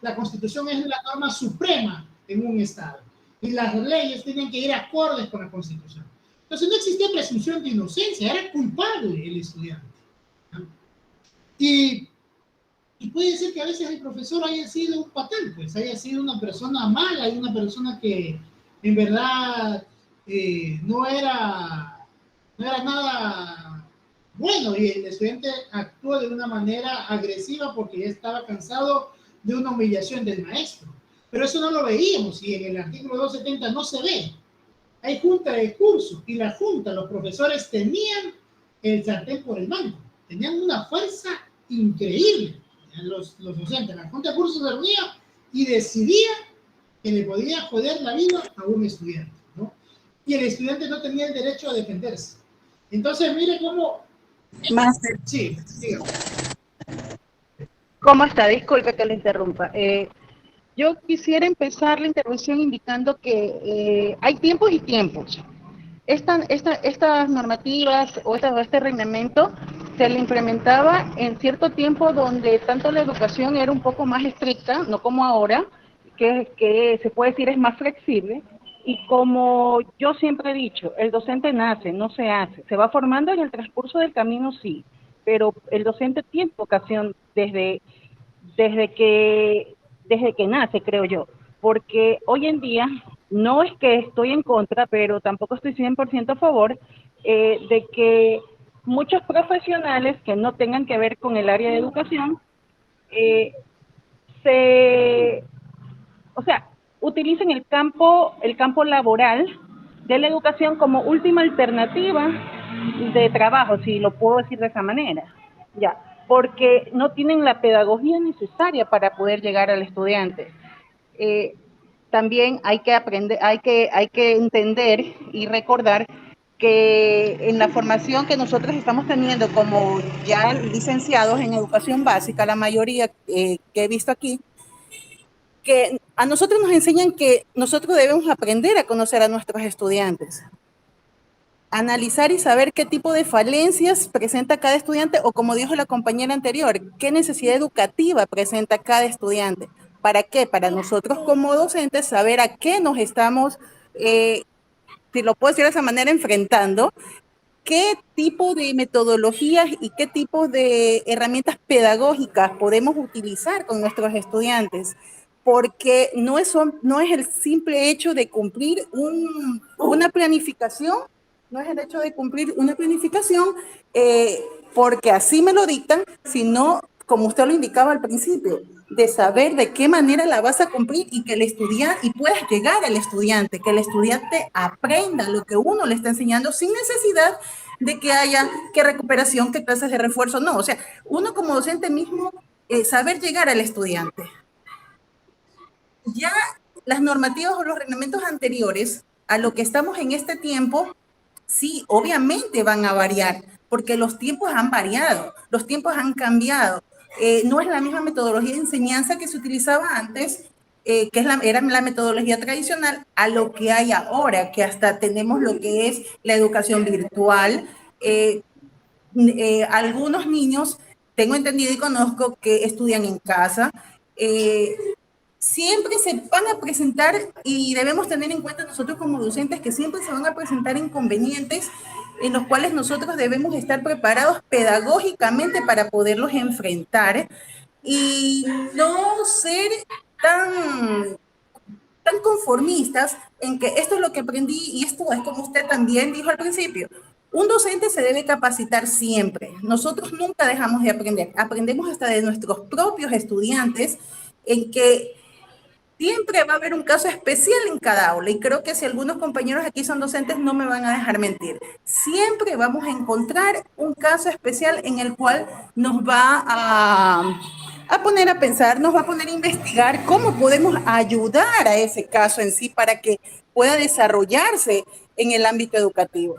la Constitución es la norma suprema en un Estado y las leyes tienen que ir acordes con la Constitución. Entonces no existía presunción de inocencia, era culpable el estudiante. Y puede ser que a veces el profesor haya sido un patán, pues haya sido una persona mala y una persona que en verdad no era nada bueno, y el estudiante actúa de una manera agresiva porque ya estaba cansado de una humillación del maestro. Pero eso no lo veíamos, y en el artículo 270 no se ve. Hay junta de curso, y la junta, los profesores tenían el sartén por el mango, tenían una fuerza increíble. Los docentes, la junta de curso se reunía y decidía que le podía joder la vida a un estudiante, ¿no? Y el estudiante no tenía el derecho a defenderse. Entonces, mire cómo... Máster. Sí, dígame. ¿Cómo está? Disculpe que le interrumpa. Yo quisiera empezar la intervención indicando que hay tiempos y tiempos. Estas normativas o este reglamento se le implementaba en cierto tiempo donde tanto la educación era un poco más estricta, no como ahora, que se puede decir es más flexible. Y como yo siempre he dicho, el docente nace, no se hace. Se va formando en el transcurso del camino, sí, pero el docente tiene vocación desde que nace, creo yo. Porque hoy en día, no es que estoy en contra, pero tampoco estoy 100% a favor de que muchos profesionales que no tengan que ver con el área de educación utilicen el campo laboral de la educación como última alternativa de trabajo, si lo puedo decir de esa manera, ya, porque no tienen la pedagogía necesaria para poder llegar al estudiante. También hay que aprender, hay que entender y recordar que en la formación que nosotros estamos teniendo como ya licenciados en educación básica, la mayoría que he visto aquí, que a nosotros nos enseñan que nosotros debemos aprender a conocer a nuestros estudiantes, analizar y saber qué tipo de falencias presenta cada estudiante, o como dijo la compañera anterior, qué necesidad educativa presenta cada estudiante. ¿Para qué? Para nosotros como docentes saber a qué nos estamos, si lo puedo decir de esa manera, enfrentando, qué tipo de metodologías y qué tipo de herramientas pedagógicas podemos utilizar con nuestros estudiantes, porque no es el simple hecho de cumplir una planificación, no es el hecho de cumplir una planificación porque así me lo dictan, sino, como usted lo indicaba al principio, de saber de qué manera la vas a cumplir y que el estudiante, y puedas llegar al estudiante, que el estudiante aprenda lo que uno le está enseñando sin necesidad de que haya que recuperación, que clases de refuerzo, no, o sea, uno como docente mismo, saber llegar al estudiante. Ya las normativas o los reglamentos anteriores a lo que estamos en este tiempo, sí, obviamente van a variar, porque los tiempos han variado, los tiempos han cambiado. No es la misma metodología de enseñanza que se utilizaba antes, que era la metodología tradicional, a lo que hay ahora, que hasta tenemos lo que es la educación virtual. Algunos niños, tengo entendido y conozco, que estudian en casa. Siempre se van a presentar, y debemos tener en cuenta nosotros como docentes, que siempre se van a presentar inconvenientes en los cuales nosotros debemos estar preparados pedagógicamente para poderlos enfrentar y no ser tan conformistas en que esto es lo que aprendí y esto es como usted también dijo al principio. Un docente se debe capacitar siempre. Nosotros nunca dejamos de aprender. Aprendemos hasta de nuestros propios estudiantes, en que siempre va a haber un caso especial en cada aula, y creo que si algunos compañeros aquí son docentes no me van a dejar mentir. Siempre vamos a encontrar un caso especial en el cual nos va a poner a pensar, nos va a poner a investigar cómo podemos ayudar a ese caso en sí para que pueda desarrollarse en el ámbito educativo.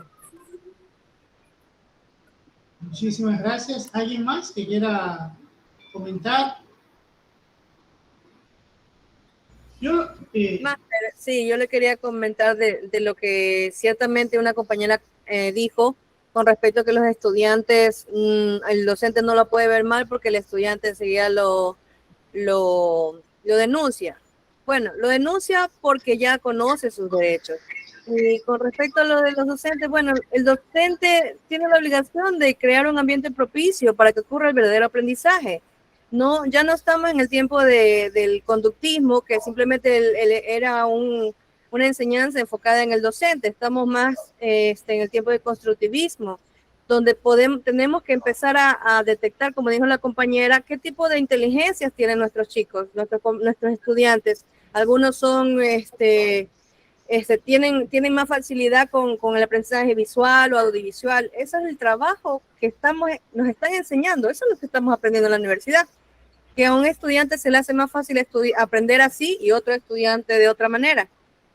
Muchísimas gracias. ¿Alguien más que quiera comentar? Yo, Máster, sí, yo le quería comentar de lo que ciertamente una compañera dijo con respecto a que los estudiantes, el docente no lo puede ver mal porque el estudiante enseguida lo denuncia. Bueno, lo denuncia porque ya conoce sus derechos. Y con respecto a lo de los docentes, bueno, el docente tiene la obligación de crear un ambiente propicio para que ocurra el verdadero aprendizaje. No, ya no estamos en el tiempo del conductismo, que simplemente era una enseñanza enfocada en el docente. Estamos más en el tiempo de constructivismo, donde tenemos que empezar a detectar, como dijo la compañera, qué tipo de inteligencias tienen nuestros chicos, nuestros estudiantes. Algunos son, tienen más facilidad con el aprendizaje visual o audiovisual. Ese es el trabajo que nos están enseñando, eso es lo que estamos aprendiendo en la universidad, que a un estudiante se le hace más fácil aprender así y otro estudiante de otra manera.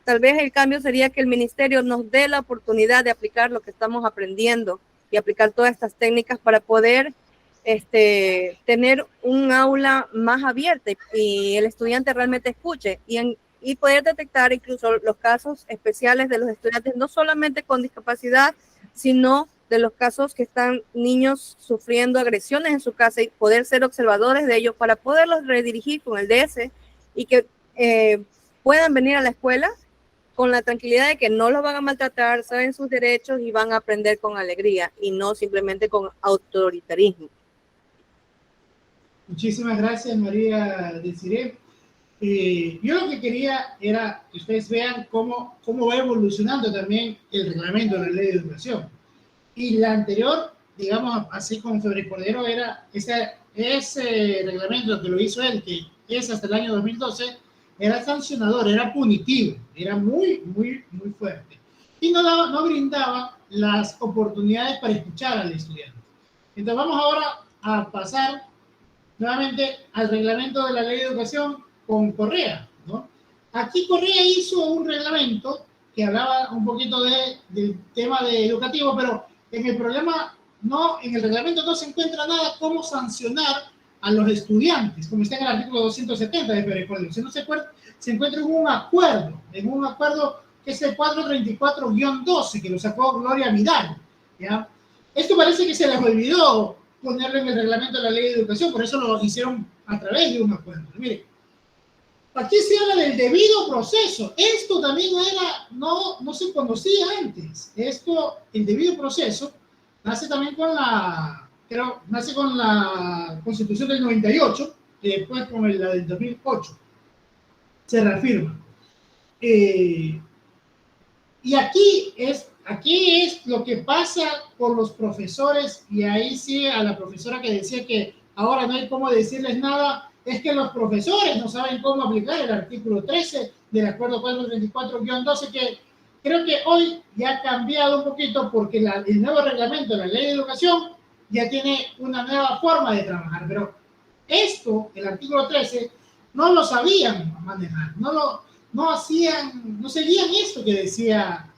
Tal vez el cambio sería que el ministerio nos dé la oportunidad de aplicar lo que estamos aprendiendo y aplicar todas estas técnicas para poder tener un aula más abierta y el estudiante realmente escuche y poder detectar incluso los casos especiales de los estudiantes, no solamente con discapacidad, sino de los casos que están niños sufriendo agresiones en su casa y poder ser observadores de ellos para poderlos redirigir con el DS y que puedan venir a la escuela con la tranquilidad de que no los van a maltratar, saben sus derechos y van a aprender con alegría y no simplemente con autoritarismo. muchísimas gracias, María Desiree. Yo lo que quería era que ustedes vean cómo va evolucionando también el reglamento de la Ley de Educación. Y la anterior, digamos, así como Febre Cordero, era ese reglamento que lo hizo él, que es hasta el año 2012, era sancionador, era punitivo, era muy, muy, muy fuerte. Y no brindaba las oportunidades para escuchar al estudiante. Entonces vamos ahora a pasar nuevamente al reglamento de la Ley de Educación con Correa, ¿no? Aquí Correa hizo un reglamento que hablaba un poquito del tema educativo, pero en el reglamento no se encuentra nada cómo sancionar a los estudiantes, como está en el artículo 270 de Febre Cordero. Se encuentra en un acuerdo que es el 434-12, que lo sacó Gloria Vidal, ¿ya? Esto parece que se les olvidó ponerlo en el reglamento de la Ley de Educación, por eso lo hicieron a través de un acuerdo. Mire, aquí se habla del debido proceso. Esto también no se conocía antes. El debido proceso, nace también con la Constitución del 98 y después con la del 2008. Se reafirma. Y aquí es lo que pasa con los profesores, y ahí sí a la profesora que decía que ahora no hay cómo decirles nada, es que los profesores no saben cómo aplicar el artículo 13 del acuerdo 434-12, que creo que hoy ya ha cambiado un poquito porque el nuevo reglamento de la Ley de Educación ya tiene una nueva forma de trabajar, pero el artículo 13, no lo sabían manejar, no seguían esto que decía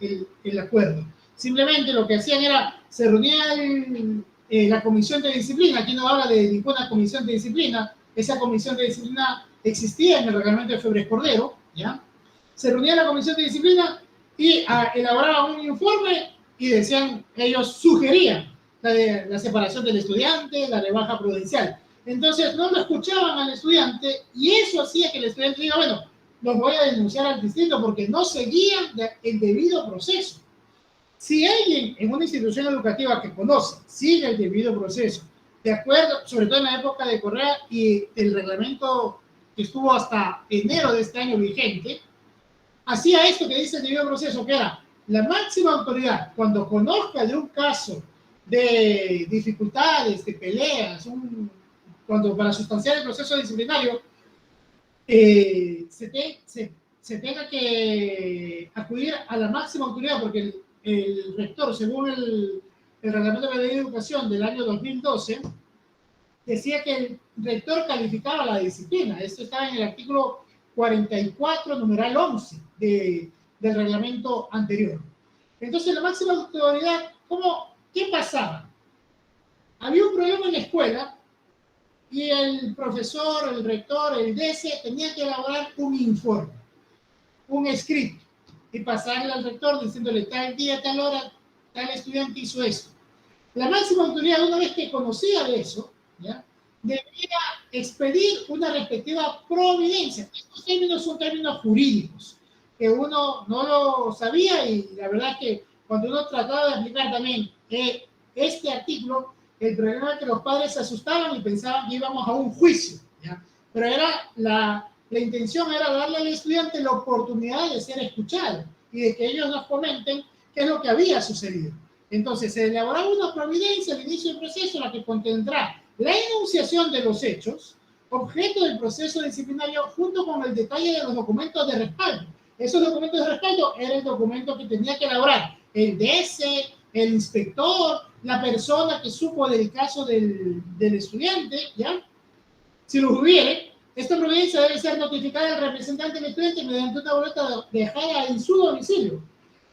el acuerdo. Simplemente lo que hacían era, se reunía la comisión de disciplina. Aquí no habla de ninguna comisión de disciplina. Esa comisión de disciplina existía en el reglamento de Febre Cordero, ¿ya? Se reunía la comisión de disciplina y elaboraban un informe y ellos sugerían la separación del estudiante, la rebaja prudencial. Entonces no lo escuchaban al estudiante y eso hacía que el estudiante diga, bueno, los voy a denunciar al distrito porque no seguían el debido proceso. Si alguien en una institución educativa que conoce, sigue el debido proceso, de acuerdo, sobre todo en la época de Correa y el reglamento que estuvo hasta enero de este año vigente, hacía esto que dice el debido proceso, que era la máxima autoridad, cuando conozca de un caso de dificultades, de peleas, cuando para sustanciar el proceso disciplinario, se tenga que acudir a la máxima autoridad, porque el rector, según el reglamento de la Ley de Educación del año 2012, decía que el rector calificaba la disciplina. Esto estaba en el artículo 44, numeral 11 del reglamento anterior. Entonces, la máxima autoridad, ¿qué pasaba? había un problema en la escuela y el profesor, el rector, el DC tenía que elaborar un informe, un escrito, y pasarle al rector diciéndole tal día, tal hora, tal estudiante hizo esto. La máxima autoridad, una vez que conocía de eso, ¿ya?, debía expedir una respectiva providencia. Estos términos son términos jurídicos, que uno no lo sabía, y la verdad que cuando uno trataba de aplicar también este artículo, el problema es que los padres se asustaban y pensaban que íbamos a un juicio, ¿ya? Pero era la intención era darle al estudiante la oportunidad de ser escuchado y de que ellos nos comenten qué es lo que había sucedido. Entonces, se elaboraba una providencia al inicio del proceso, la que contendrá la enunciación de los hechos, objeto del proceso disciplinario, junto con el detalle de los documentos de respaldo. Esos documentos de respaldo era el documento que tenía que elaborar el DS, el inspector, la persona que supo del caso del estudiante, ¿ya? Si los hubiere, esta providencia debe ser notificada al representante del estudiante mediante una boleta dejada en su domicilio.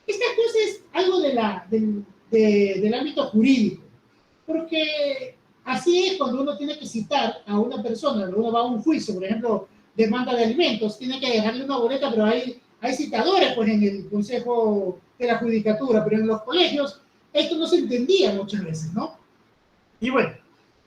Esta cosa es algo del ámbito jurídico, porque así es cuando uno tiene que citar a una persona, uno va a un juicio, por ejemplo, demanda de alimentos, tiene que dejarle una boleta, pero hay citadores pues, en el Consejo de la Judicatura, pero en los colegios esto no se entendía muchas veces, ¿no? Y bueno,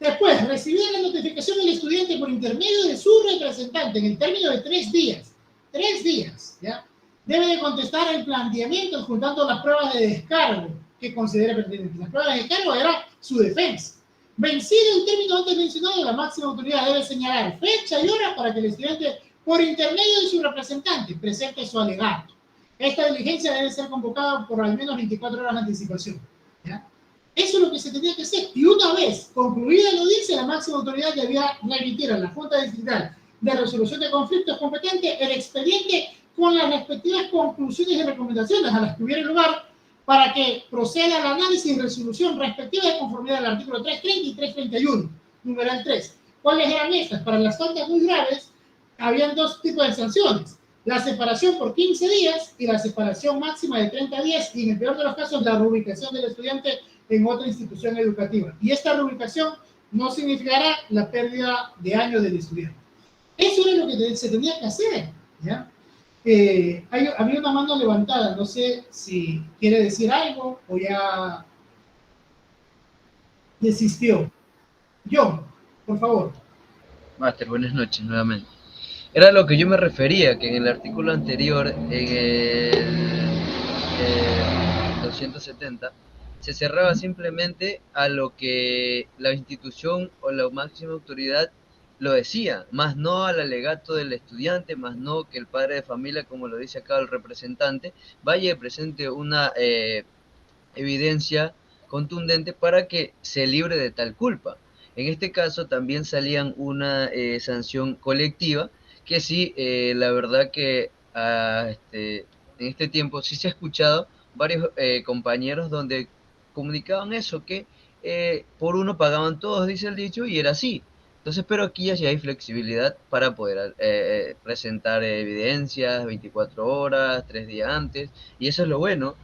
después, recibir la notificación del estudiante por intermedio de su representante en el término de 3 días. 3 días, ¿ya? Debe de contestar el planteamiento juntando las pruebas de descargo que considere pertinentes. Las pruebas de descargo era su defensa. Vencido el término antes mencionado, la máxima autoridad debe señalar fecha y hora para que el estudiante, por intermedio de su representante, presente su alegato. Esta diligencia debe ser convocada por al menos 24 horas de anticipación, ¿ya? Eso es lo que se tenía que hacer. Y una vez concluida la audiencia, la máxima autoridad debía remitir a la Junta Distrital de Resolución de Conflictos competente el expediente con las respectivas conclusiones y recomendaciones a las que hubiera lugar para que proceda al análisis y resolución respectiva de conformidad al artículo 330 y 331, numeral 3. ¿Cuáles eran estas? Para las faltas muy graves, habían 2 tipos de sanciones. La separación por 15 días y la separación máxima de 30 días, y en el peor de los casos, la reubicación del estudiante en otra institución educativa. Y esta reubicación no significará la pérdida de años del estudiante. Eso es lo que se tenía que hacer, ¿ya? Había una mano levantada, no sé si quiere decir algo o ya desistió. John, por favor. Máster, buenas noches nuevamente. Era lo que yo me refería, que en el artículo anterior, en el 270, se cerraba simplemente a lo que la institución o la máxima autoridad lo decía, más no al alegato del estudiante, más no que el padre de familia, como lo dice acá el representante, vaya y presente una evidencia contundente para que se libre de tal culpa. En este caso también salían una sanción colectiva, que sí, la verdad que en este tiempo sí se ha escuchado varios compañeros donde comunicaban eso, que por uno pagaban todos, dice el dicho, y era así. Entonces, pero aquí ya sí hay flexibilidad para poder presentar evidencias 24 horas, 3 días antes, y eso es lo bueno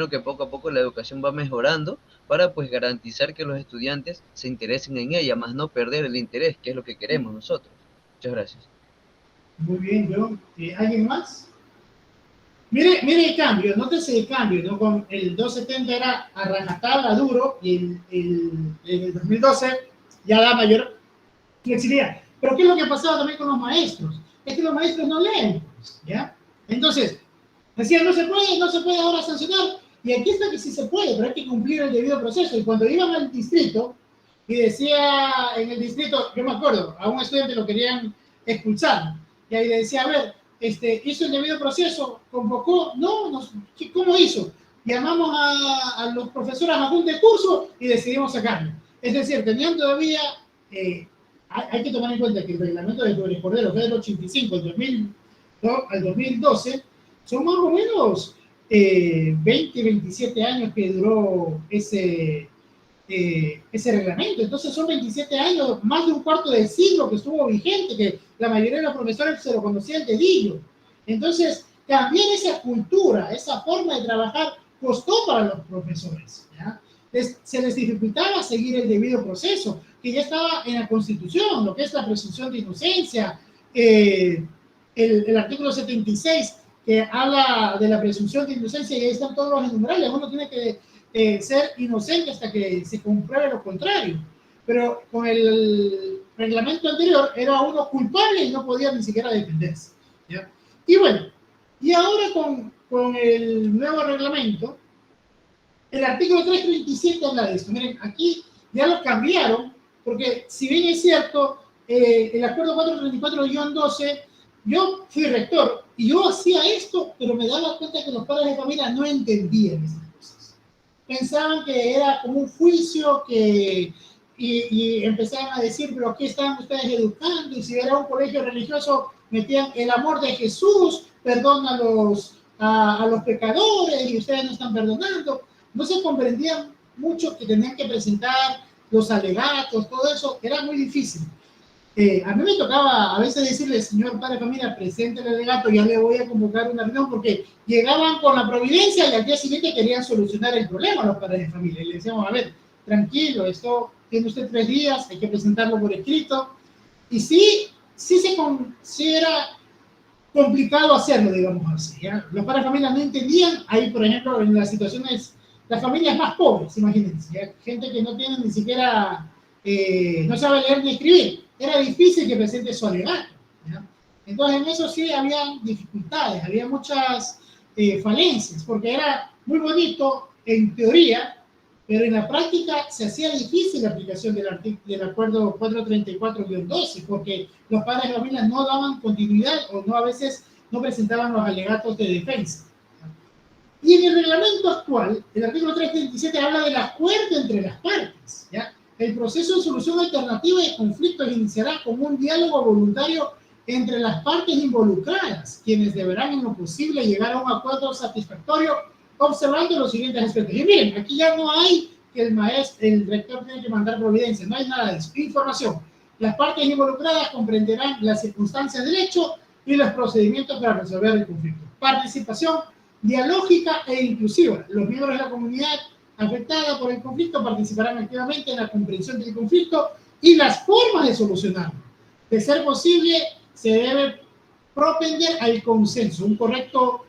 que poco a poco la educación va mejorando para pues garantizar que los estudiantes se interesen en ella, más no perder el interés, que es lo que queremos nosotros. Muchas gracias. Muy bien, John. ¿Alguien más? Mire el cambio, nótese el cambio, ¿no? Con el 270 era a rajatabla duro y el 2012 ya da mayor flexibilidad. Pero ¿qué es lo que ha pasado también con los maestros? Es que los maestros no leen, ¿ya? Entonces, decían, no se puede ahora sancionar, y aquí está que sí se puede, pero hay que cumplir el debido proceso. Y cuando iban al distrito, y decía en el distrito, yo me acuerdo, a un estudiante lo querían expulsar, y ahí le decía, a ver, hizo el debido proceso, convocó, ¿cómo hizo? Llamamos a los profesores a un de curso y decidimos sacarlo. Es decir, tenían todavía... hay que tomar en cuenta que el reglamento de Torres Cordero fue del 85 al 2012, son más o menos 20, 27 años que duró ese reglamento. Entonces son 27 años, más de un cuarto de siglo que estuvo vigente, que la mayoría de los profesores se lo conocían de dedillo. Entonces, también esa cultura, esa forma de trabajar costó para los profesores, ¿ya? se les dificultaba seguir el debido proceso, que ya estaba en la Constitución, lo que es la presunción de inocencia, el artículo 76, que habla de la presunción de inocencia, y ahí están todos los enumerables. Uno tiene que ser inocente hasta que se compruebe lo contrario. Pero con el reglamento anterior era uno culpable y no podía ni siquiera defenderse, ¿ya? Y bueno, y ahora con el nuevo reglamento, el artículo 337 habla de esto. Miren, aquí ya lo cambiaron, porque si bien es cierto, el acuerdo 434-12, yo fui rector y yo hacía esto, pero me daba cuenta que los padres de familia no entendían esas cosas. Pensaban que era como un juicio y empezaban a decir, pero ¿qué están ustedes educando? Y si era un colegio religioso, metían el amor de Jesús, perdona a los pecadores y ustedes no están perdonando. No se comprendían mucho que tenían que presentar los alegatos, todo eso, era muy difícil. A mí me tocaba a veces decirle, señor padre de familia, presente el alegato, ya le voy a convocar una reunión, porque llegaban con la providencia y al día siguiente querían solucionar el problema a los padres de familia. Y le decíamos, a ver, tranquilo, esto tiene usted 3 días, hay que presentarlo por escrito. Y sí era complicado hacerlo, digamos así, ¿ya? Los padres de familia no entendían. Ahí, por ejemplo, en las situaciones, las familias más pobres, imagínense, ¿ya? Gente que no tiene ni siquiera, no sabe leer ni escribir, era difícil que presente su alegato, ¿ya? Entonces en eso sí había dificultades, había muchas falencias, porque era muy bonito en teoría, pero en la práctica se hacía difícil la aplicación del acuerdo 434-12, porque los padres de familia no daban continuidad o a veces no presentaban los alegatos de defensa. Y en el reglamento actual, el artículo 337 habla del acuerdo entre las partes, ¿ya? El proceso de solución alternativa de conflictos iniciará como un diálogo voluntario entre las partes involucradas, quienes deberán en lo posible llegar a un acuerdo satisfactorio, observando los siguientes aspectos. Y miren, aquí ya no hay que el rector tiene que mandar providencia, no hay nada de eso. Información. Las partes involucradas comprenderán las circunstancias del hecho y los procedimientos para resolver el conflicto. Participación dialógica e inclusiva. Los miembros de la comunidad afectada por el conflicto participarán activamente en la comprensión del conflicto y las formas de solucionarlo. De ser posible, se debe propender al consenso. Un correcto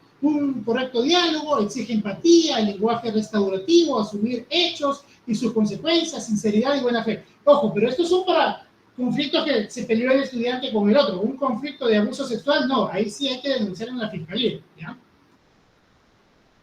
diálogo exige empatía, el lenguaje restaurativo, asumir hechos y sus consecuencias, sinceridad y buena fe. Ojo, pero estos son para conflictos que se peleó el estudiante con el otro. Un conflicto de abuso sexual, no, ahí sí hay que denunciar en la fiscalía, ¿ya?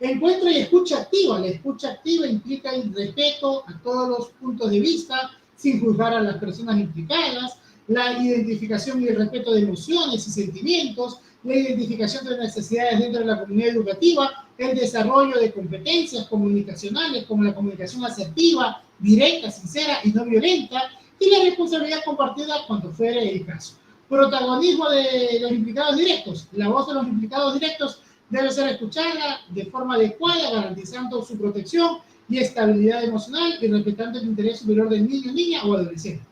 Encuentro y escucha activa. La escucha activa implica el respeto a todos los puntos de vista, sin juzgar a las personas implicadas, la identificación y el respeto de emociones y sentimientos, la identificación de necesidades dentro de la comunidad educativa, el desarrollo de competencias comunicacionales como la comunicación asertiva, directa, sincera y no violenta, y la responsabilidad compartida cuando fuere el caso. Protagonismo de los implicados directos. La voz de los implicados directos debe ser escuchada de forma adecuada, garantizando su protección y estabilidad emocional y respetando el interés superior del niño, niña o adolescente.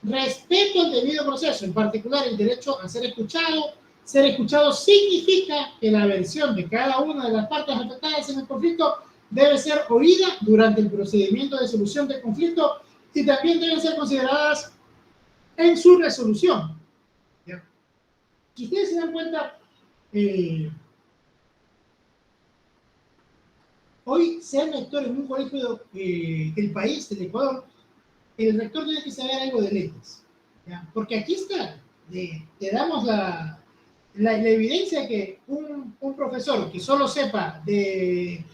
Respeto al debido proceso, en particular el derecho a ser escuchado. Ser escuchado significa que la versión de cada una de las partes afectadas en el conflicto debe ser oída durante el procedimiento de solución del conflicto y también deben ser consideradas en su resolución. ¿Ya? Si ustedes se dan cuenta, hoy ser rector en un colegio del país, del Ecuador, el rector tiene que saber algo de leyes, ¿ya? Porque aquí está, te damos la evidencia de que un profesor que solo sepa de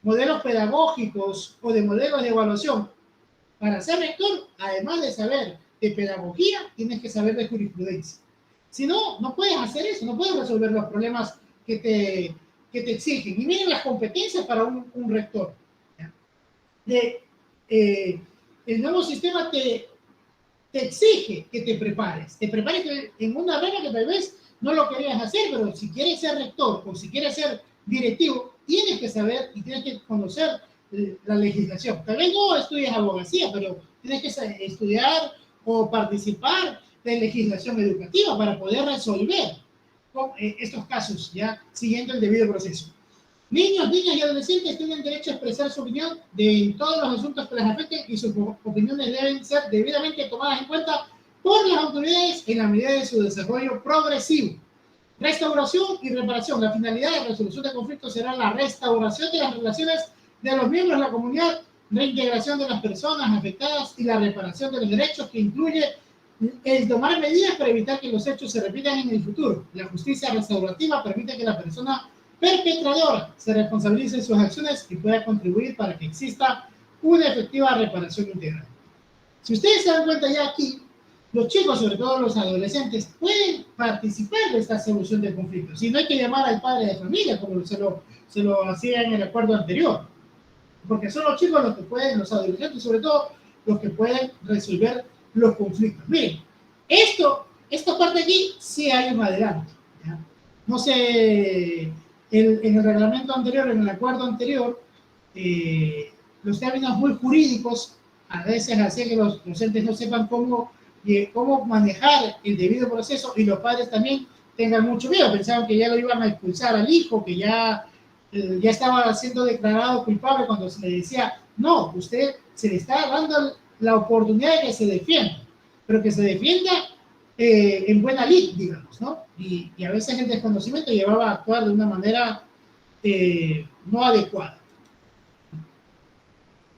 modelos pedagógicos o de modelos de evaluación, para ser rector, además de saber de pedagogía, tienes que saber de jurisprudencia. Si no, no puedes hacer eso, no puedes resolver los problemas que te exigen. Y miren las competencias para un rector, ¿ya? El nuevo sistema te exige que te prepares en una rama que tal vez no lo querías hacer, pero si quieres ser rector o si quieres ser directivo, tienes que saber y tienes que conocer la legislación. Tal vez no estudias abogacía, pero tienes que estudiar o participar de legislación educativa para poder resolver estos casos, ya siguiendo el debido proceso. Niños, niñas y adolescentes tienen derecho a expresar su opinión de todos los asuntos que les afecten y sus opiniones deben ser debidamente tomadas en cuenta por las autoridades en la medida de su desarrollo progresivo. Restauración y reparación. La finalidad de la resolución de conflictos será la restauración de las relaciones de los miembros de la comunidad, reintegración de las personas afectadas y la reparación de los derechos, que incluye el tomar medidas para evitar que los hechos se repitan en el futuro. La justicia restaurativa permite que la persona perpetradora se responsabilice de sus acciones y pueda contribuir para que exista una efectiva reparación integral. Si ustedes se dan cuenta ya aquí, los chicos, sobre todo los adolescentes, pueden participar de esta solución de conflictos. Y no hay que llamar al padre de familia, como se lo hacía en el acuerdo anterior. Porque son los chicos los que pueden, los adolescentes sobre todo, los que pueden resolver los conflictos. Miren, esta parte aquí sí hay un adelanto, ¿ya? No sé, en el reglamento anterior, en el acuerdo anterior, los términos muy jurídicos a veces hacían que los docentes no sepan cómo manejar el debido proceso, y los padres también tengan mucho miedo. Pensaban que ya lo iban a expulsar al hijo, que ya estaba siendo declarado culpable, cuando se le decía, no, usted se le está dando la oportunidad de que se defienda, pero que se defienda en buena lid, digamos, ¿no? Y a veces el desconocimiento llevaba a actuar de una manera no adecuada.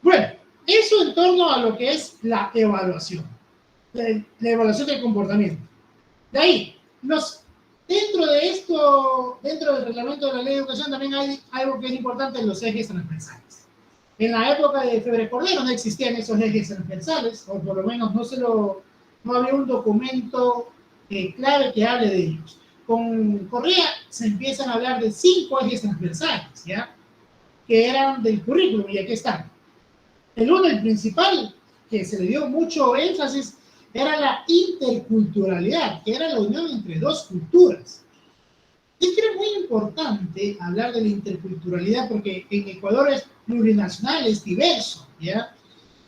Bueno, eso en torno a lo que es la evaluación. La evaluación del comportamiento. De ahí, dentro de esto, dentro del reglamento de la ley de educación, también hay algo que es importante: los ejes transversales. En la época de Febre Cordero no existían esos ejes transversales, o por lo menos no había un documento clave que hable de ellos. Con Correa se empiezan a hablar de 5 ejes transversales, ¿ya? Que eran del currículum, y aquí están. El principal, que se le dio mucho énfasis, era la interculturalidad, que era la unión entre dos culturas. Es que era muy importante hablar de la interculturalidad, porque en Ecuador es plurinacional, es diverso, ¿ya?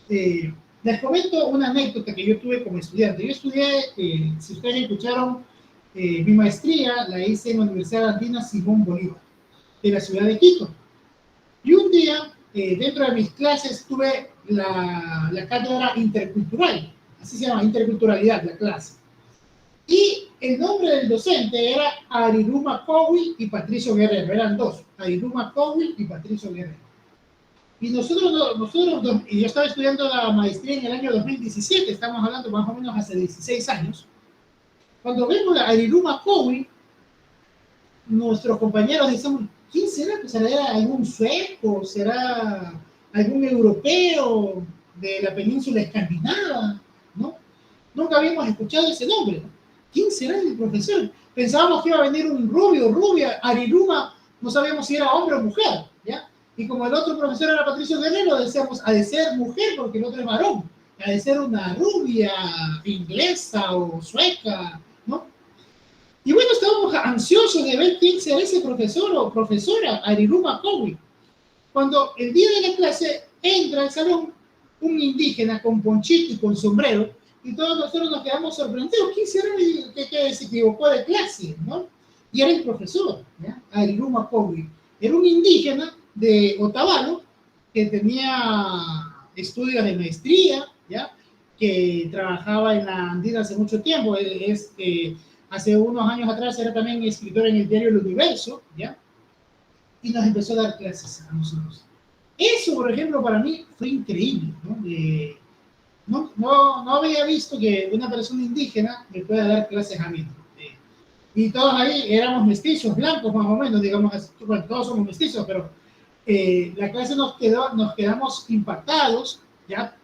Les comento una anécdota que yo tuve como estudiante. Yo estudié, si ustedes escucharon, mi maestría la hice en la Universidad Andina Simón Bolívar, de la ciudad de Quito. Y un día, dentro de mis clases, tuve la cátedra intercultural. Así se llama, interculturalidad, la clase. Y el nombre del docente era Ariruma Cowi y Patricio Guerrero. Eran dos, Ariruma Cowi y Patricio Guerrero. Y nosotros, y yo estaba estudiando la maestría en el año 2017, estamos hablando más o menos hace 16 años. Cuando vemos a Ariruma Cowi, nuestros compañeros decimos, ¿quién será? Pues ¿será algún sueco? ¿Será algún europeo de la península escandinava? ¿No? Nunca habíamos escuchado ese nombre. ¿Quién será el profesor? Pensábamos que iba a venir un rubio, rubia, Ariruma, no sabíamos si era hombre o mujer, ¿ya? Y como el otro profesor era Patricio Guerrero, decíamos, ha de ser mujer porque el otro es varón, ha de ser una rubia inglesa o sueca, ¿no? Y bueno, estábamos ansiosos de ver quién será ese profesor o profesora, Ariruma Cowi. Cuando el día de la clase entra al salón un indígena con ponchito y con sombrero, y todos nosotros nos quedamos sorprendidos. ¿Quién será el que se equivocó de clase, ¿no? Y era el profesor, ¿ya? Ariruma Cowi. Era un indígena de Otavalo que tenía estudios de maestría, ¿ya? Que trabajaba en la Andina hace mucho tiempo. Hace unos años atrás era también escritor en el diario El Universo, ¿ya? Y nos empezó a dar clases a nosotros. Eso, por ejemplo, para mí fue increíble, ¿no? No había visto que una persona indígena me pueda dar clases a mí. Y todos ahí éramos mestizos, blancos más o menos, digamos, bueno, todos somos mestizos, pero la clase nos quedamos impactados, ¿ya?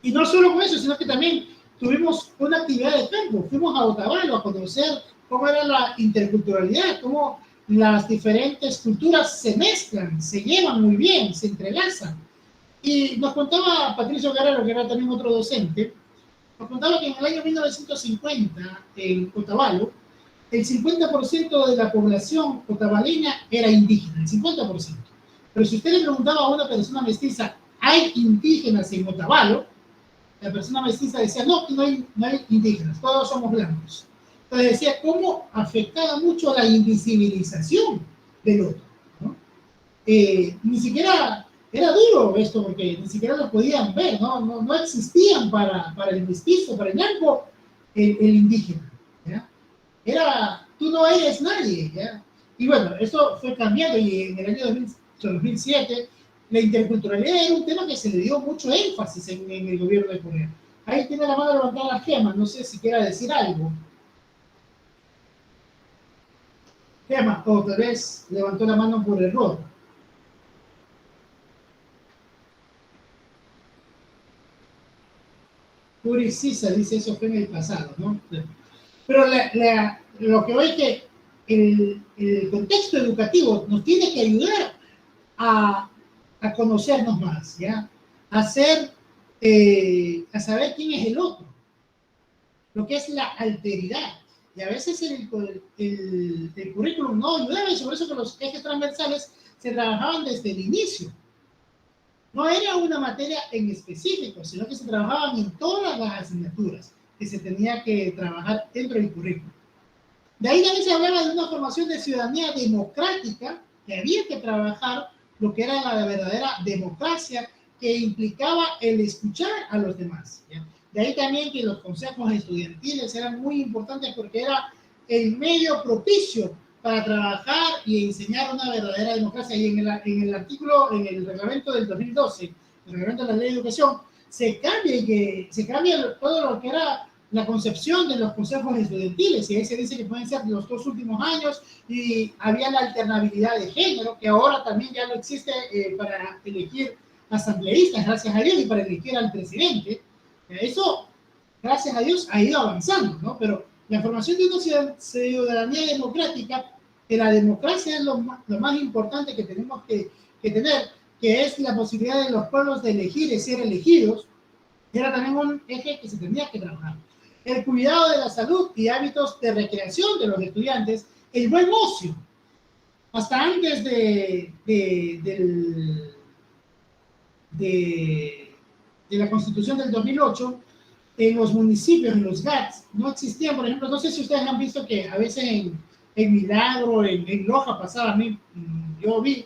Y no solo con eso, sino que también tuvimos una actividad de campo. Fuimos a Otavalo a conocer cómo era la interculturalidad, cómo las diferentes culturas se mezclan, se llevan muy bien, se entrelazan. Y nos contaba Patricio Guerrero, que era también otro docente, nos contaba que en el año 1950, en Otavalo, el 50% de la población otavaleña era indígena, el 50%. Pero si usted le preguntaba a una persona mestiza, ¿hay indígenas en Otavalo? La persona mestiza decía, no hay indígenas, todos somos blancos. Entonces decía, ¿cómo afectaba mucho la invisibilización del otro, ¿no? ni siquiera era duro esto, porque ni siquiera lo podían ver, no existían para el mestizo, para el blanco, el indígena, ¿ya? Tú no eres nadie, ¿ya? Y bueno, eso fue cambiando, y en el año 2007 la interculturalidad era un tema que se le dio mucho énfasis en el gobierno de Correa. Ahí tiene la mano levantada la Gema, no sé si quiera decir algo. Gema, o tal vez levantó la mano por error. Puri Sisa dice, eso fue en el pasado, ¿no? Pero lo que hoy que el contexto educativo nos tiene que ayudar a conocernos más, ¿ya? A saber quién es el otro, lo que es la alteridad. Y a veces el currículum no ayudaba, y sobre eso que los ejes transversales se trabajaban desde el inicio. No era una materia en específico, sino que se trabajaban en todas las asignaturas que se tenía que trabajar dentro del currículum. De ahí también se hablaba de una formación de ciudadanía democrática, que había que trabajar lo que era la verdadera democracia, que implicaba el escuchar a los demás, ¿ya? De ahí también que los consejos estudiantiles eran muy importantes, porque era el medio propicio para trabajar y enseñar una verdadera democracia. Y en el artículo, en el reglamento del 2012, el reglamento de la ley de educación, se cambia todo lo que era la concepción de los consejos estudiantiles, y ahí se dice que pueden ser los 2 últimos años, y había la alternabilidad de género, que ahora también ya no existe para elegir asambleístas, gracias a Dios, y para elegir al presidente. Eso, gracias a Dios, ha ido avanzando, ¿no? Pero la formación de una ciudadanía democrática, que la democracia es lo más importante que tenemos que tener, que es la posibilidad de los pueblos de elegir y ser elegidos, era también un eje que se tenía que trabajar. El cuidado de la salud y hábitos de recreación de los estudiantes, el buen ocio. Hasta antes de la Constitución del 2008, en los municipios, en los GATS, no existían, por ejemplo, no sé si ustedes han visto que a veces en Milagro, en Loja pasaba, a mí, yo vi,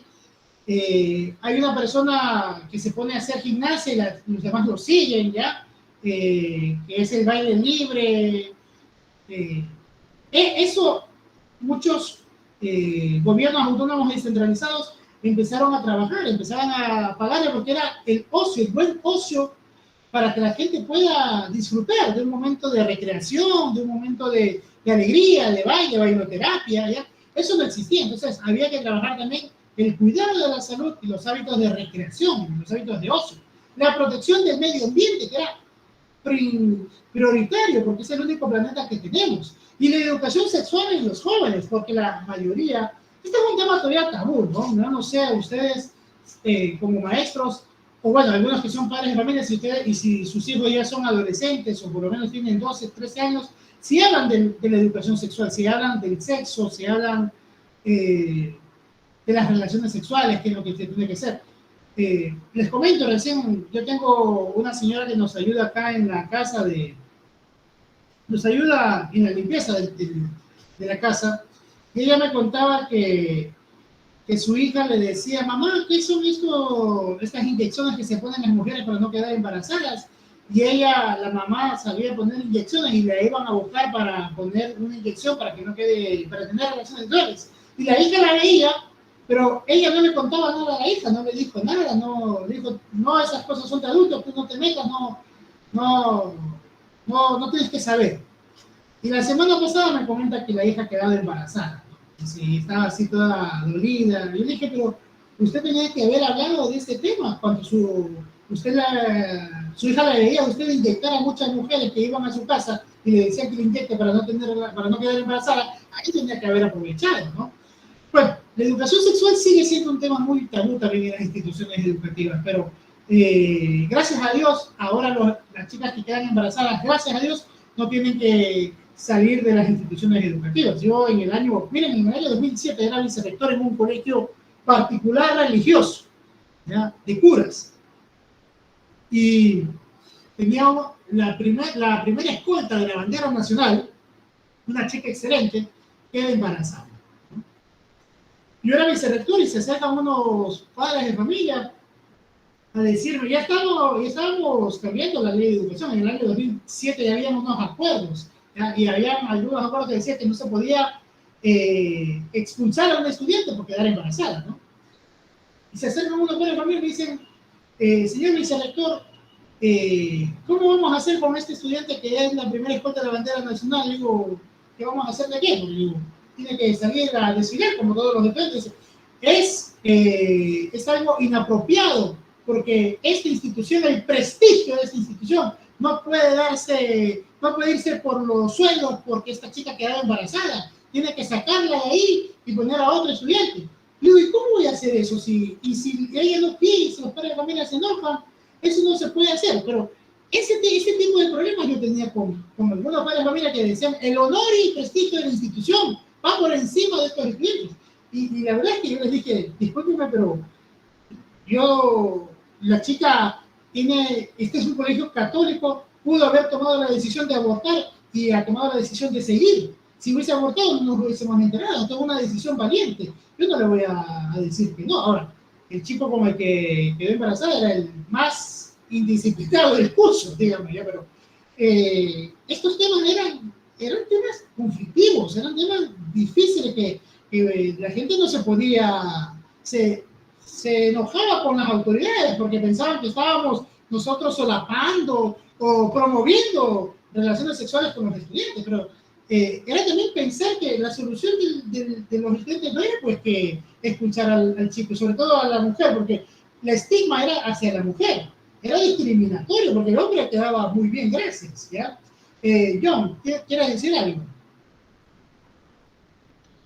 hay una persona que se pone a hacer gimnasia y los demás lo siguen, ¿ya? Que es el baile libre. Eso, muchos gobiernos autónomos descentralizados empezaron a trabajar, empezaban a pagarle, porque era el ocio, el buen ocio, para que la gente pueda disfrutar de un momento de recreación, de un momento de alegría, de baile, bailoterapia, ¿ya? Eso no existía. Entonces había que trabajar también el cuidado de la salud y los hábitos de recreación, los hábitos de ocio. La protección del medio ambiente, que era prioritario, porque es el único planeta que tenemos. Y la educación sexual en los jóvenes, porque la mayoría, este es un tema todavía tabú, ¿no? No sé, ustedes como maestros, o bueno, algunos que son padres de familia, si sus hijos ya son adolescentes, o por lo menos tienen 12, 13 años, si hablan de la educación sexual, si hablan del sexo, si hablan de las relaciones sexuales, que es lo que tiene que ser. Les comento recién, yo tengo una señora que nos ayuda acá en la casa, nos ayuda en la limpieza de la casa, y ella me contaba que su hija le decía, mamá, ¿qué son estas inyecciones que se ponen las mujeres para no quedar embarazadas? Y la mamá sabía poner inyecciones, y la iban a buscar para poner una inyección para que no quede, para tener relaciones sexuales. Y la hija la veía, pero ella no le contaba nada a la hija, no le dijo nada, no le dijo, no, esas cosas son de adultos, tú no te metas, no tienes que saber. Y la semana pasada me comenta que la hija quedaba embarazada, ¿no? Y sí, estaba así toda dolida. Yo le dije, pero usted tenía que haber hablado de este tema cuando su hija la veía usted inyectar a muchas mujeres que iban a su casa y le decían que le inyecte para no quedar embarazada. Ahí tenía que haber aprovechado, ¿no? Bueno, la educación sexual sigue siendo un tema muy tabú también en las instituciones educativas, pero gracias a Dios, ahora las chicas que quedan embarazadas, gracias a Dios, no tienen que salir de las instituciones educativas. Yo en el año 2007 era vicerrector en un colegio particular religioso, ¿ya? De curas. Y teníamos la primera escolta de la bandera nacional, una chica excelente, queda embarazada, ¿no? yo era vicerrector y se acercan unos padres de familia a decirme, ya estábamos cambiando la ley de educación. En el año 2007 ya habían unos acuerdos, ¿ya? Y había algunos acuerdos que decían que no se podía expulsar a un estudiante por quedar embarazada, ¿no? Y se acercan unos padres de familia y me dicen, señor vicerrector, ¿cómo vamos a hacer con este estudiante que es la primera escolta de la bandera nacional? Le digo, ¿qué vamos a hacer de qué? Porque digo, tiene que salir a desfilar como todos los estudiantes. Es algo inapropiado, porque esta institución, el prestigio de esta institución, no puede irse por los suelos porque esta chica quedaba embarazada. Tiene que sacarla de ahí y poner a otro estudiante. Le digo, ¿y cómo voy a hacer eso? Y si ella no quiere, y si los padres de familia se enojan, eso no se puede hacer. Pero ese tipo de problemas yo tenía con algunos padres de familia que decían, el honor y prestigio de la institución va por encima de estos estudiantes. Y la verdad es que yo les dije, discúlpenme, pero la chica este es un colegio católico, pudo haber tomado la decisión de abortar y ha tomado la decisión de seguir. Si hubiese abortado, no nos hubiésemos enterado. Esto es una decisión valiente. Yo no le voy a decir que no. Ahora, el chico como el que quedó embarazada era el más indisciplinado del curso, digamos, ya, pero estos temas eran temas conflictivos, eran temas difíciles que la gente no se podía, se enojaba con las autoridades porque pensaban que estábamos nosotros solapando o promoviendo relaciones sexuales con los estudiantes, pero era también pensar que la solución de los estudiantes no era pues que expulsar al chico, sobre todo a la mujer, porque el estigma era hacia la mujer, era discriminatorio, porque el hombre quedaba muy bien, gracias, ¿ya? John, ¿quieres decir algo?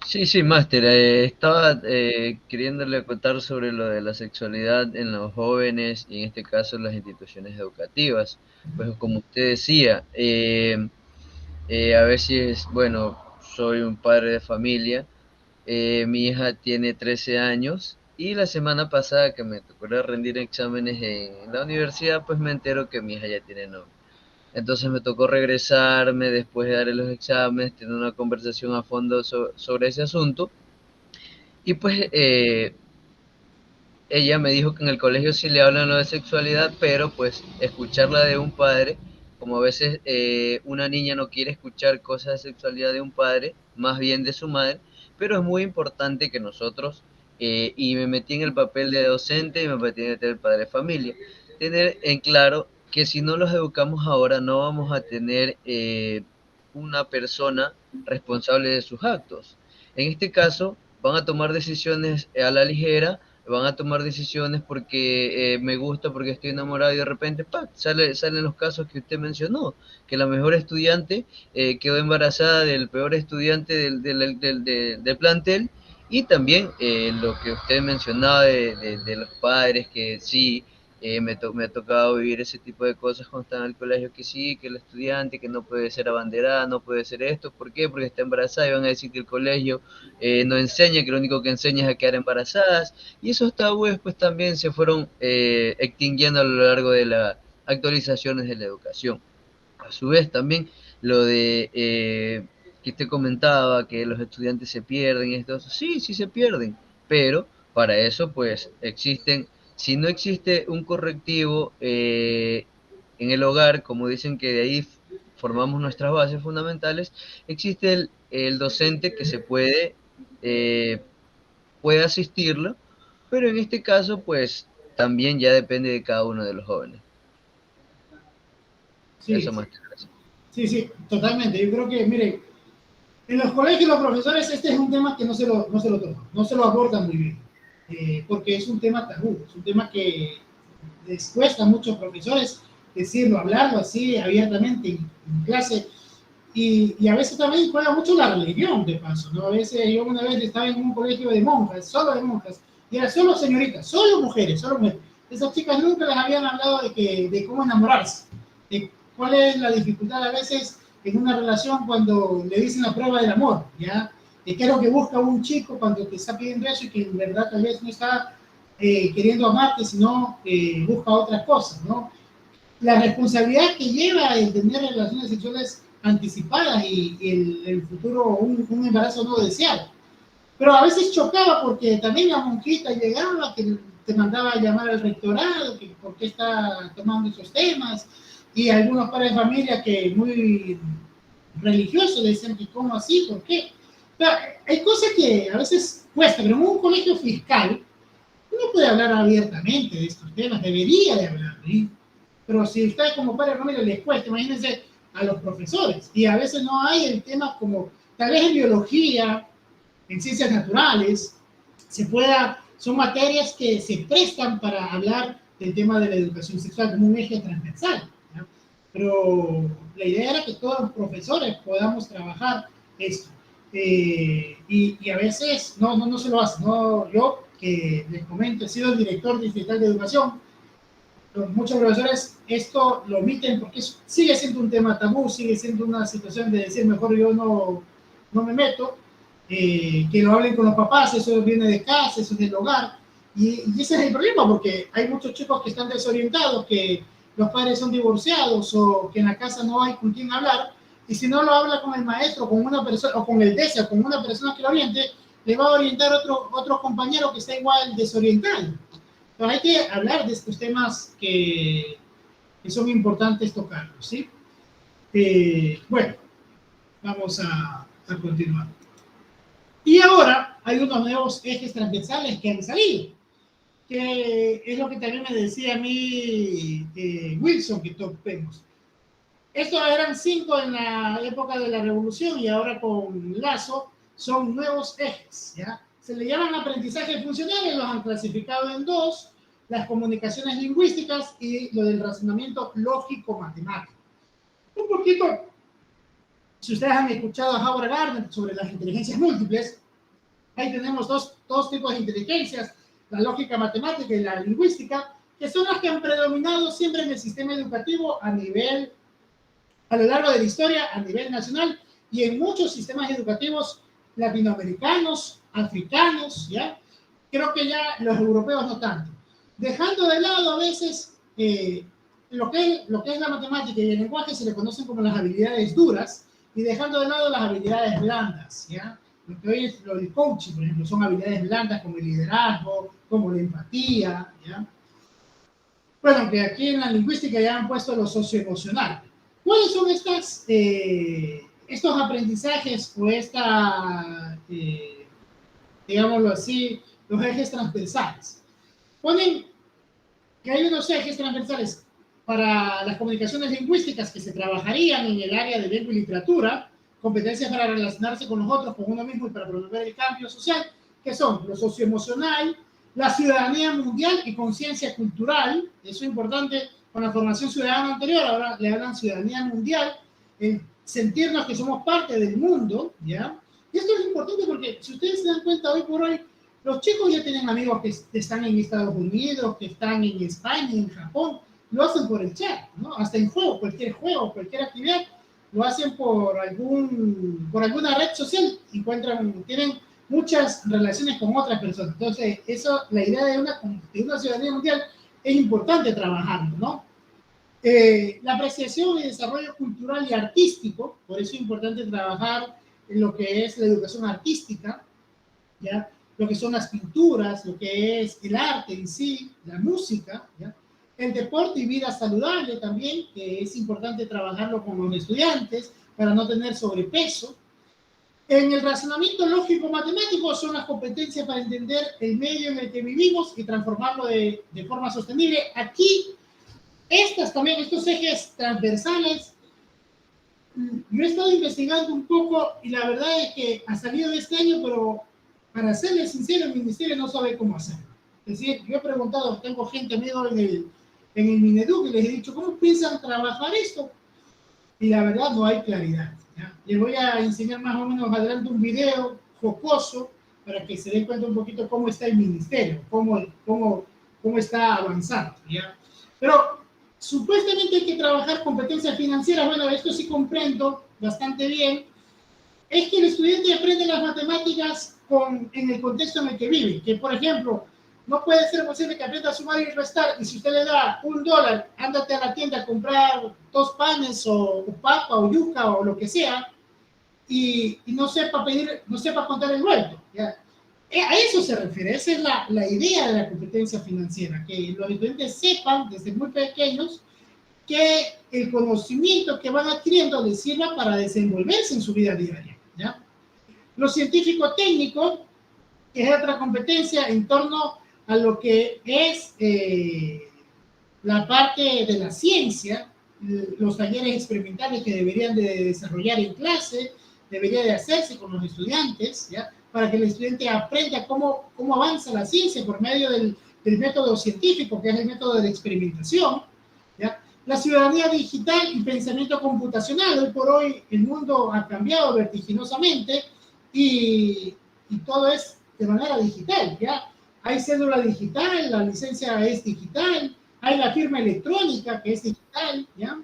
Sí, máster. Estaba queriéndole contar sobre lo de la sexualidad en los jóvenes y en este caso en las instituciones educativas. Pues como usted decía, a veces, bueno, soy un padre de familia, mi hija tiene 13 años y la semana pasada que me tocó rendir exámenes en la universidad, pues me entero que mi hija ya tiene novio. Entonces me tocó regresarme después de darle los exámenes, tener una conversación a fondo sobre ese asunto. Y pues ella me dijo que en el colegio sí le hablan lo de sexualidad, pero pues escucharla de un padre, como a veces una niña no quiere escuchar cosas de sexualidad de un padre, más bien de su madre, pero es muy importante que nosotros, y me metí en el papel de docente y me metí en el padre de familia, tener en claro que si no los educamos ahora no vamos a tener una persona responsable de sus actos. En este caso, van a tomar decisiones a la ligera, van a tomar decisiones porque me gusta, porque estoy enamorado y de repente salen los casos que usted mencionó, que la mejor estudiante quedó embarazada del peor estudiante del plantel, y también lo que usted mencionaba de los padres que sí, me ha tocado vivir ese tipo de cosas cuando están en el colegio, que sí, que el estudiante que no puede ser abanderada, no puede ser esto, ¿por qué? Porque está embarazada y van a decir que el colegio no enseña, que lo único que enseña es a quedar embarazadas, y esos tabúes pues también se fueron extinguiendo a lo largo de las actualizaciones de la educación. A su vez también lo de que usted comentaba, que los estudiantes se pierden, esto, sí se pierden, pero para eso pues existen. Si no existe un correctivo en el hogar, como dicen que de ahí formamos nuestras bases fundamentales, existe el docente que se puede asistirlo, pero en este caso, pues también ya depende de cada uno de los jóvenes. Sí, eso más que gracias. Sí, totalmente. Yo creo que, mire, en los colegios los profesores este es un tema que no se lo toman, no se lo abordan muy bien. Porque es un tema tabú, es un tema que les cuesta a muchos profesores decirlo, hablarlo así abiertamente en clase, y a veces también juega mucho la religión de paso, ¿no? A veces yo una vez estaba en un colegio de monjas, solo de monjas, y era solo señoritas, solo mujeres. Esas chicas nunca les habían hablado de cómo enamorarse, de cuál es la dificultad a veces en una relación cuando le dicen la prueba del amor, ¿ya? ¿Qué es lo que busca un chico cuando te está pidiendo eso y que en verdad tal vez no está queriendo amarte, sino busca otras cosas, ¿no? La responsabilidad que lleva el tener relaciones sexuales anticipadas y el futuro, un embarazo no deseado. Pero a veces chocaba porque también la monjita llegaba, que te mandaba a llamar al rectorado, que por qué está tomando esos temas, y algunos padres de familia que muy religiosos decían que cómo así, por qué. Pero hay cosas que a veces cuesta, pero en un colegio fiscal uno puede hablar abiertamente de estos temas, debería de hablar, ¿sí? Pero si usted como padre de familia les cuesta, imagínense a los profesores, y a veces no hay el tema como, tal vez en biología, en ciencias naturales, son materias que se prestan para hablar del tema de la educación sexual como un eje transversal, ¿ya? Pero la idea era que todos los profesores podamos trabajar esto. Y a veces no se lo hacen. No, yo, que les comento, he sido el director distrital de educación, muchos profesores esto lo omiten porque sigue siendo un tema tabú, sigue siendo una situación de decir mejor yo no me meto, que lo hablen con los papás, eso viene de casa, eso es del hogar, y ese es el problema porque hay muchos chicos que están desorientados, que los padres son divorciados o que en la casa no hay con quién hablar, y si no lo habla con el maestro, con una persona, o con el DESE, o con una persona que lo oriente, le va a orientar otro compañero que está igual desorientado. Pero hay que hablar de estos temas que son importantes tocarlos, ¿sí? Bueno, vamos a continuar. Y ahora hay unos nuevos ejes transversales que han salido, que es lo que también me decía a mí Wilson, que topemos. Estos eran 5 en la época de la Revolución y ahora con Lazo son nuevos ejes, ¿ya? Se le llaman aprendizaje funcional y los han clasificado en 2, las comunicaciones lingüísticas y lo del razonamiento lógico-matemático. Un poquito, si ustedes han escuchado a Howard Gardner sobre las inteligencias múltiples, ahí tenemos dos tipos de inteligencias, la lógica matemática y la lingüística, que son las que han predominado siempre en el sistema educativo a lo largo de la historia, a nivel nacional y en muchos sistemas educativos latinoamericanos, africanos, ¿ya? Creo que ya los europeos no tanto. Dejando de lado a veces lo que es la matemática y el lenguaje se le conocen como las habilidades duras y dejando de lado las habilidades blandas, ¿ya? Lo que hoy es lo del coaching, por ejemplo, son habilidades blandas como el liderazgo, como la empatía, ¿ya? Bueno, que aquí en la lingüística ya han puesto lo socioemocional. ¿Cuáles son estos aprendizajes o digámoslo así, los ejes transversales? Ponen que hay unos ejes transversales para las comunicaciones lingüísticas que se trabajarían en el área de lengua y literatura, competencias para relacionarse con los otros, con uno mismo y para promover el cambio social, que son lo socioemocional, la ciudadanía mundial y conciencia cultural. Eso es importante con la formación ciudadana anterior, ahora le hablan ciudadanía mundial, el sentirnos que somos parte del mundo, ¿ya? Y esto es importante porque si ustedes se dan cuenta hoy por hoy, los chicos ya tienen amigos que están en Estados Unidos, que están en España, en Japón, lo hacen por el chat, ¿no? Hasta en juego, cualquier actividad, lo hacen por alguna red social, tienen muchas relaciones con otras personas. Entonces, la idea de una ciudadanía mundial es importante trabajarlo, ¿no? La apreciación y desarrollo cultural y artístico, por eso es importante trabajar en lo que es la educación artística, ¿ya? Lo que son las pinturas, lo que es el arte en sí, la música, ¿ya? El deporte y vida saludable también, que es importante trabajarlo con los estudiantes para no tener sobrepeso. En el razonamiento lógico-matemático son las competencias para entender el medio en el que vivimos y transformarlo de forma sostenible. Aquí, estos ejes transversales, yo he estado investigando un poco y la verdad es que ha salido de este año, pero para serles sincero, el ministerio no sabe cómo hacerlo. Es decir, yo he preguntado, tengo gente amigo en el Mineduc y les he dicho, ¿cómo piensan trabajar esto? Y la verdad no hay claridad, ¿ya? Les voy a enseñar más o menos adelante un video jocoso para que se den cuenta un poquito cómo está el ministerio, cómo está avanzando, ¿ya? Pero supuestamente hay que trabajar competencias financieras. Bueno, esto sí comprendo bastante bien. Es que el estudiante aprende las matemáticas en el contexto en el que vive. Que, por ejemplo, no puede ser posible que aprenda a sumar y restar y si usted le da $1, ándate a la tienda a comprar 2 panes o papa o yuca o lo que sea y no sepa contar el vuelto, ¿ya? A eso se refiere, esa es la idea de la competencia financiera, que los estudiantes sepan desde muy pequeños que el conocimiento que van adquiriendo les sirva para desenvolverse en su vida diaria, ¿ya? Lo científico-técnico, que es otra competencia en torno a lo que es la parte de la ciencia, los talleres experimentales que deberían de desarrollar en clase, debería de hacerse con los estudiantes, ¿ya? Para que el estudiante aprenda cómo avanza la ciencia por medio del método científico, que es el método de la experimentación, ¿ya? La ciudadanía digital y pensamiento computacional. Hoy por hoy el mundo ha cambiado vertiginosamente y todo es de manera digital, ¿ya? Hay cédula digital, la licencia es digital, hay la firma electrónica que es digital, ¿ya?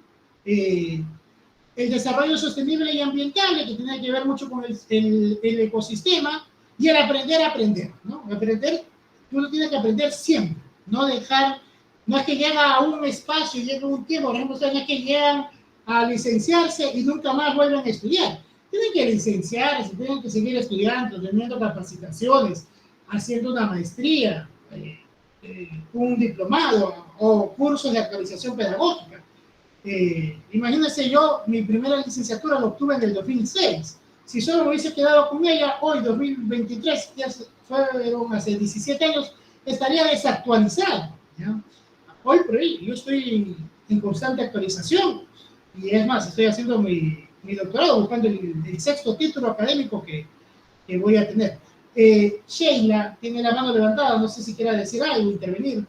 El desarrollo sostenible y ambiental, que tiene que ver mucho con el ecosistema, y el aprender a aprender, ¿no? Aprender, uno tiene que aprender siempre, no dejar, no es que llega a un espacio y llega un tiempo, por ejemplo, ustedes que llegan a licenciarse y nunca más vuelven a estudiar. Tienen que licenciarse, tienen que seguir estudiando, teniendo capacitaciones, haciendo una maestría, un diplomado o cursos de actualización pedagógica. Imagínense, yo mi primera licenciatura la obtuve en el 2006. Si solo me hubiese quedado con ella hoy, 2023, ya fueron hace 17 años, estaría desactualizado, ¿ya? Hoy por hoy yo estoy en constante actualización y es más, estoy haciendo mi doctorado, buscando el sexto título académico que voy a tener. Sheila tiene la mano levantada, no sé si quiera decir algo, intervenir.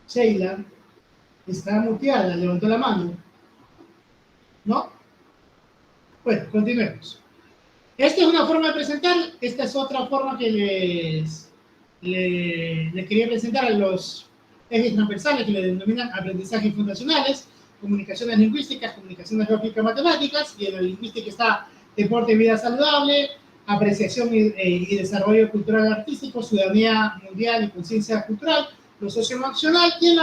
Sheila está muteada, levantó la mano. ¿No? Bueno, continuemos. Esta es una forma de presentar, esta es otra forma que les quería presentar a los ejes transversales que le denominan aprendizajes fundacionales, comunicaciones lingüísticas, comunicaciones lógicas matemáticas, y en la lingüística está deporte y vida saludable, apreciación y desarrollo cultural artístico, ciudadanía mundial y conciencia cultural, lo socioemocional, y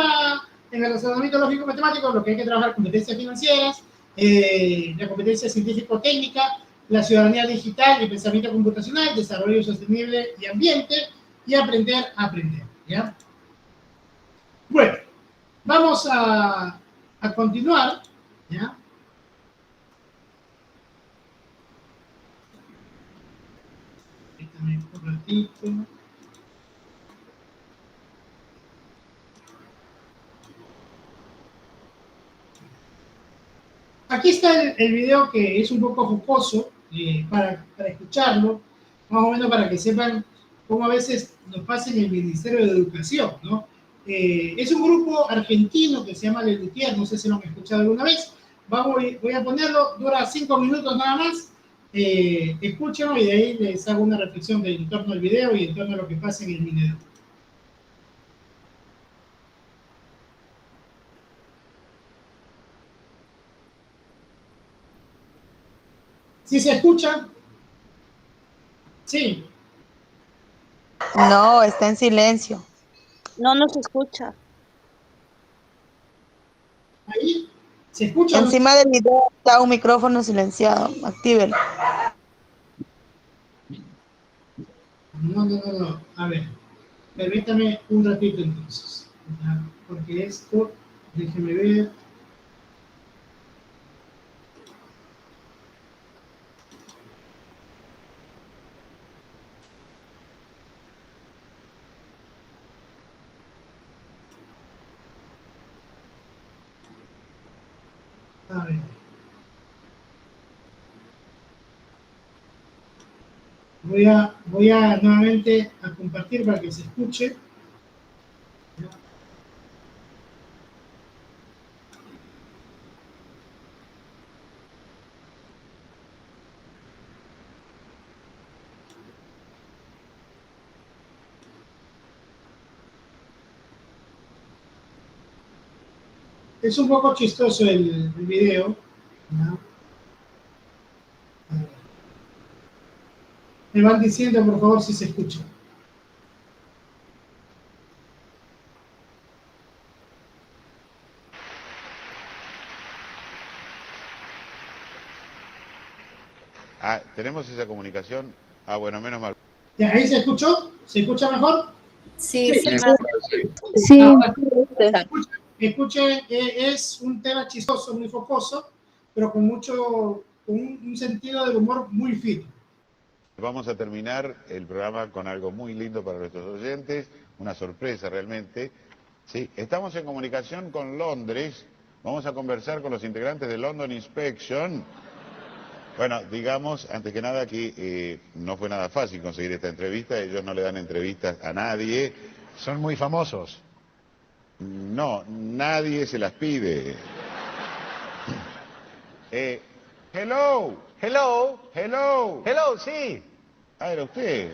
en el razonamiento lógico matemático lo que hay que trabajar competencias financieras, la competencia científico-técnica, la ciudadanía digital y pensamiento computacional, desarrollo sostenible y ambiente, y aprender a aprender, ¿ya? Bueno, vamos a continuar, ¿ya? Déjame un ratito. Aquí está el video que es un poco jocoso para escucharlo, más o menos para que sepan cómo a veces nos pasa en el Ministerio de Educación, ¿no? Es un grupo argentino que se llama Lelutier, no sé si lo han escuchado alguna vez. Voy a ponerlo, dura 5 minutos nada más. Escúchenlo y de ahí les hago una reflexión en torno al video y en torno a lo que pasa en el video. ¿Sí se escucha? Sí. No, está en silencio. No nos escucha. Ahí, ¿se escucha? Encima del video está un micrófono silenciado. Actívelo. No. A ver, permítame un ratito entonces. ¿Ya? Porque esto, déjeme ver. A ver. Voy a nuevamente a compartir para que se escuche. Es un poco chistoso el video, ¿no? Me van diciendo, por favor, si se escucha. Ah, ¿tenemos esa comunicación? Ah, bueno, menos mal. ¿Ya, ahí se escuchó? ¿Se escucha mejor? Sí, Sí. sí, Sí. Escuche, es un tema chistoso, muy focoso, pero con un sentido del humor muy fino. Vamos a terminar el programa con algo muy lindo para nuestros oyentes, una sorpresa realmente. Sí, estamos en comunicación con Londres, vamos a conversar con los integrantes de London Inspection. Bueno, digamos, antes que nada, que no fue nada fácil conseguir esta entrevista, ellos no le dan entrevistas a nadie. Son muy famosos. No, nadie se las pide. Hello. Hello. Hello. Hello, sí. Ah, era usted.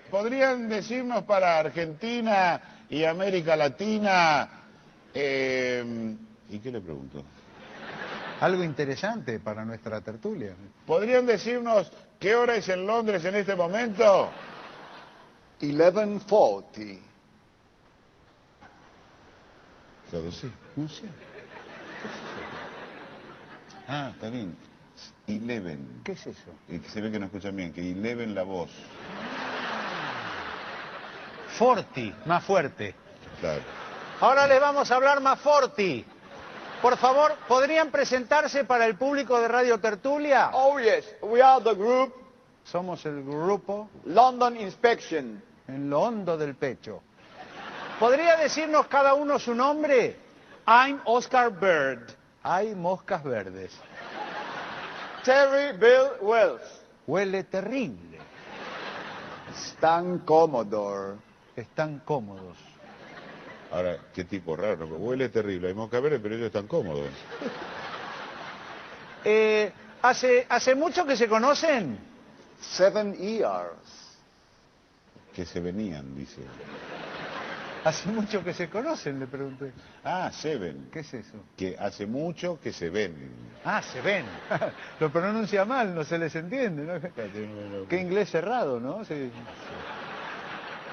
¿Podrían decirnos para Argentina y América Latina? ¿Y qué le pregunto? Algo interesante para nuestra tertulia. ¿Podrían decirnos qué hora es en Londres en este momento? 11:40. Traducí. No sé. Ah, está bien. 11. ¿Qué es eso? Y que se ve que no escuchan bien, que 11 la voz. 40, más fuerte. Claro. Ahora les vamos a hablar más forti. Por favor, ¿podrían presentarse para el público de Radio Tertulia? Oh yes, we are the group Somos el grupo London Inspection. en lo hondo del pecho. ¿Podría decirnos cada uno su nombre? I'm Oscar Bird. Hay moscas verdes. Terry Bill Wells. Huele terrible. Stan Commodore. Están cómodos. Ahora, qué tipo raro, ¿no? Huele terrible, hay mosca verde, pero ellos están cómodos. ¿Hace mucho que se conocen? 7 years. Que se venían, dice. Hace mucho que se conocen, le pregunté. Ah, Seven. ¿Qué es eso? Que hace mucho que se ven. Ah, se ven. Lo pronuncia mal, no se les entiende, ¿no? Qué inglés cerrado, ¿no? Sí.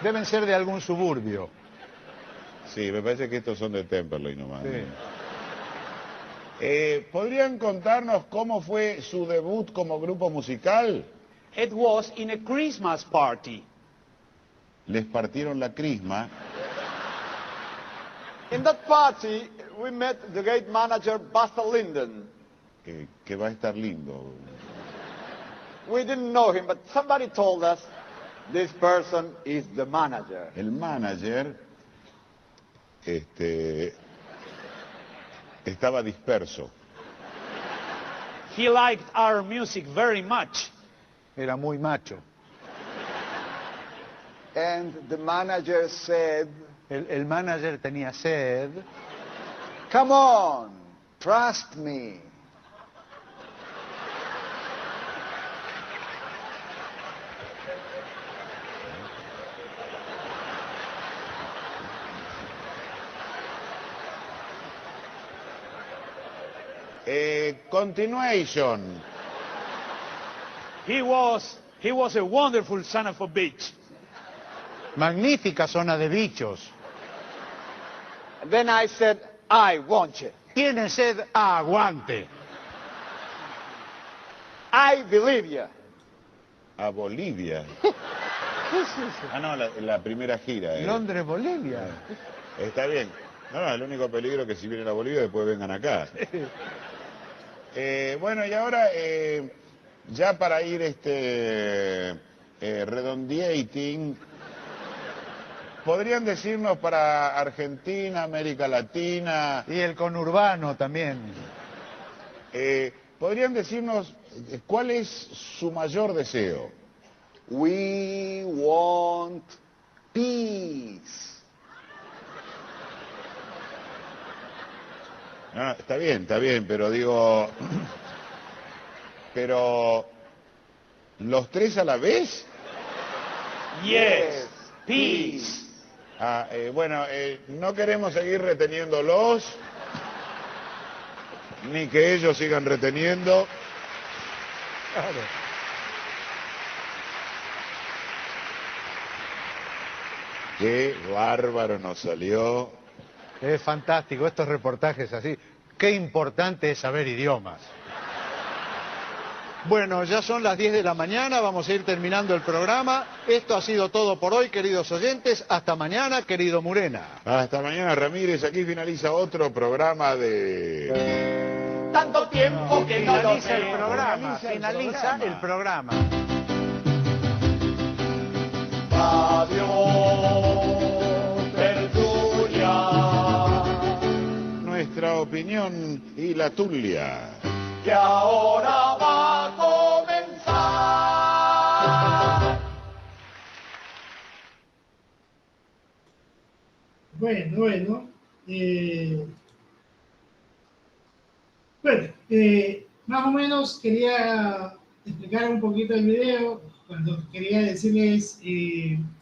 Deben ser de algún suburbio. Sí, me parece que estos son de Temperley nomás. Sí. ¿Podrían contarnos cómo fue su debut como grupo musical? It was in a Christmas party. Les partieron la crisma. In that party, we met the great manager Buster Linden. Que va a estar lindo. We didn't know him, but somebody told us this person is the manager. El manager estaba disperso. He liked our music very much. Era muy macho. And the manager said, El manager tenía sed. come on, trust me. Continuation. He was a wonderful son of a bitch. Magnífica zona de bichos. And then I said, I want you. Tienen sed, aguante. I believe you. A Bolivia. Ah, no, la primera gira. Londres, Bolivia. Está bien. No, el único peligro es que si vienen a Bolivia después vengan acá. Bueno, y ahora, ya para ir redondeating, ¿podrían decirnos para Argentina, América Latina? Y el conurbano también. ¿Podrían decirnos cuál es su mayor deseo? We want peace. No, está bien, pero digo... Pero... ¿Los tres a la vez? Yes, peace. Bueno, no queremos seguir reteniéndolos, ni que ellos sigan reteniendo. Claro. Qué bárbaro nos salió. Es fantástico, estos reportajes así. Qué importante es saber idiomas. Bueno, ya son las 10 de la mañana, vamos a ir terminando el programa. Esto ha sido todo por hoy, queridos oyentes. Hasta mañana, querido Murena. Hasta mañana, Ramírez. Aquí finaliza otro programa de... Tanto tiempo que no lo sé. Finaliza el programa. Radio Tertulia. Nuestra opinión y la tulia. Que ahora va a comenzar. Bueno. Más o menos quería explicar un poquito el video cuando quería decirles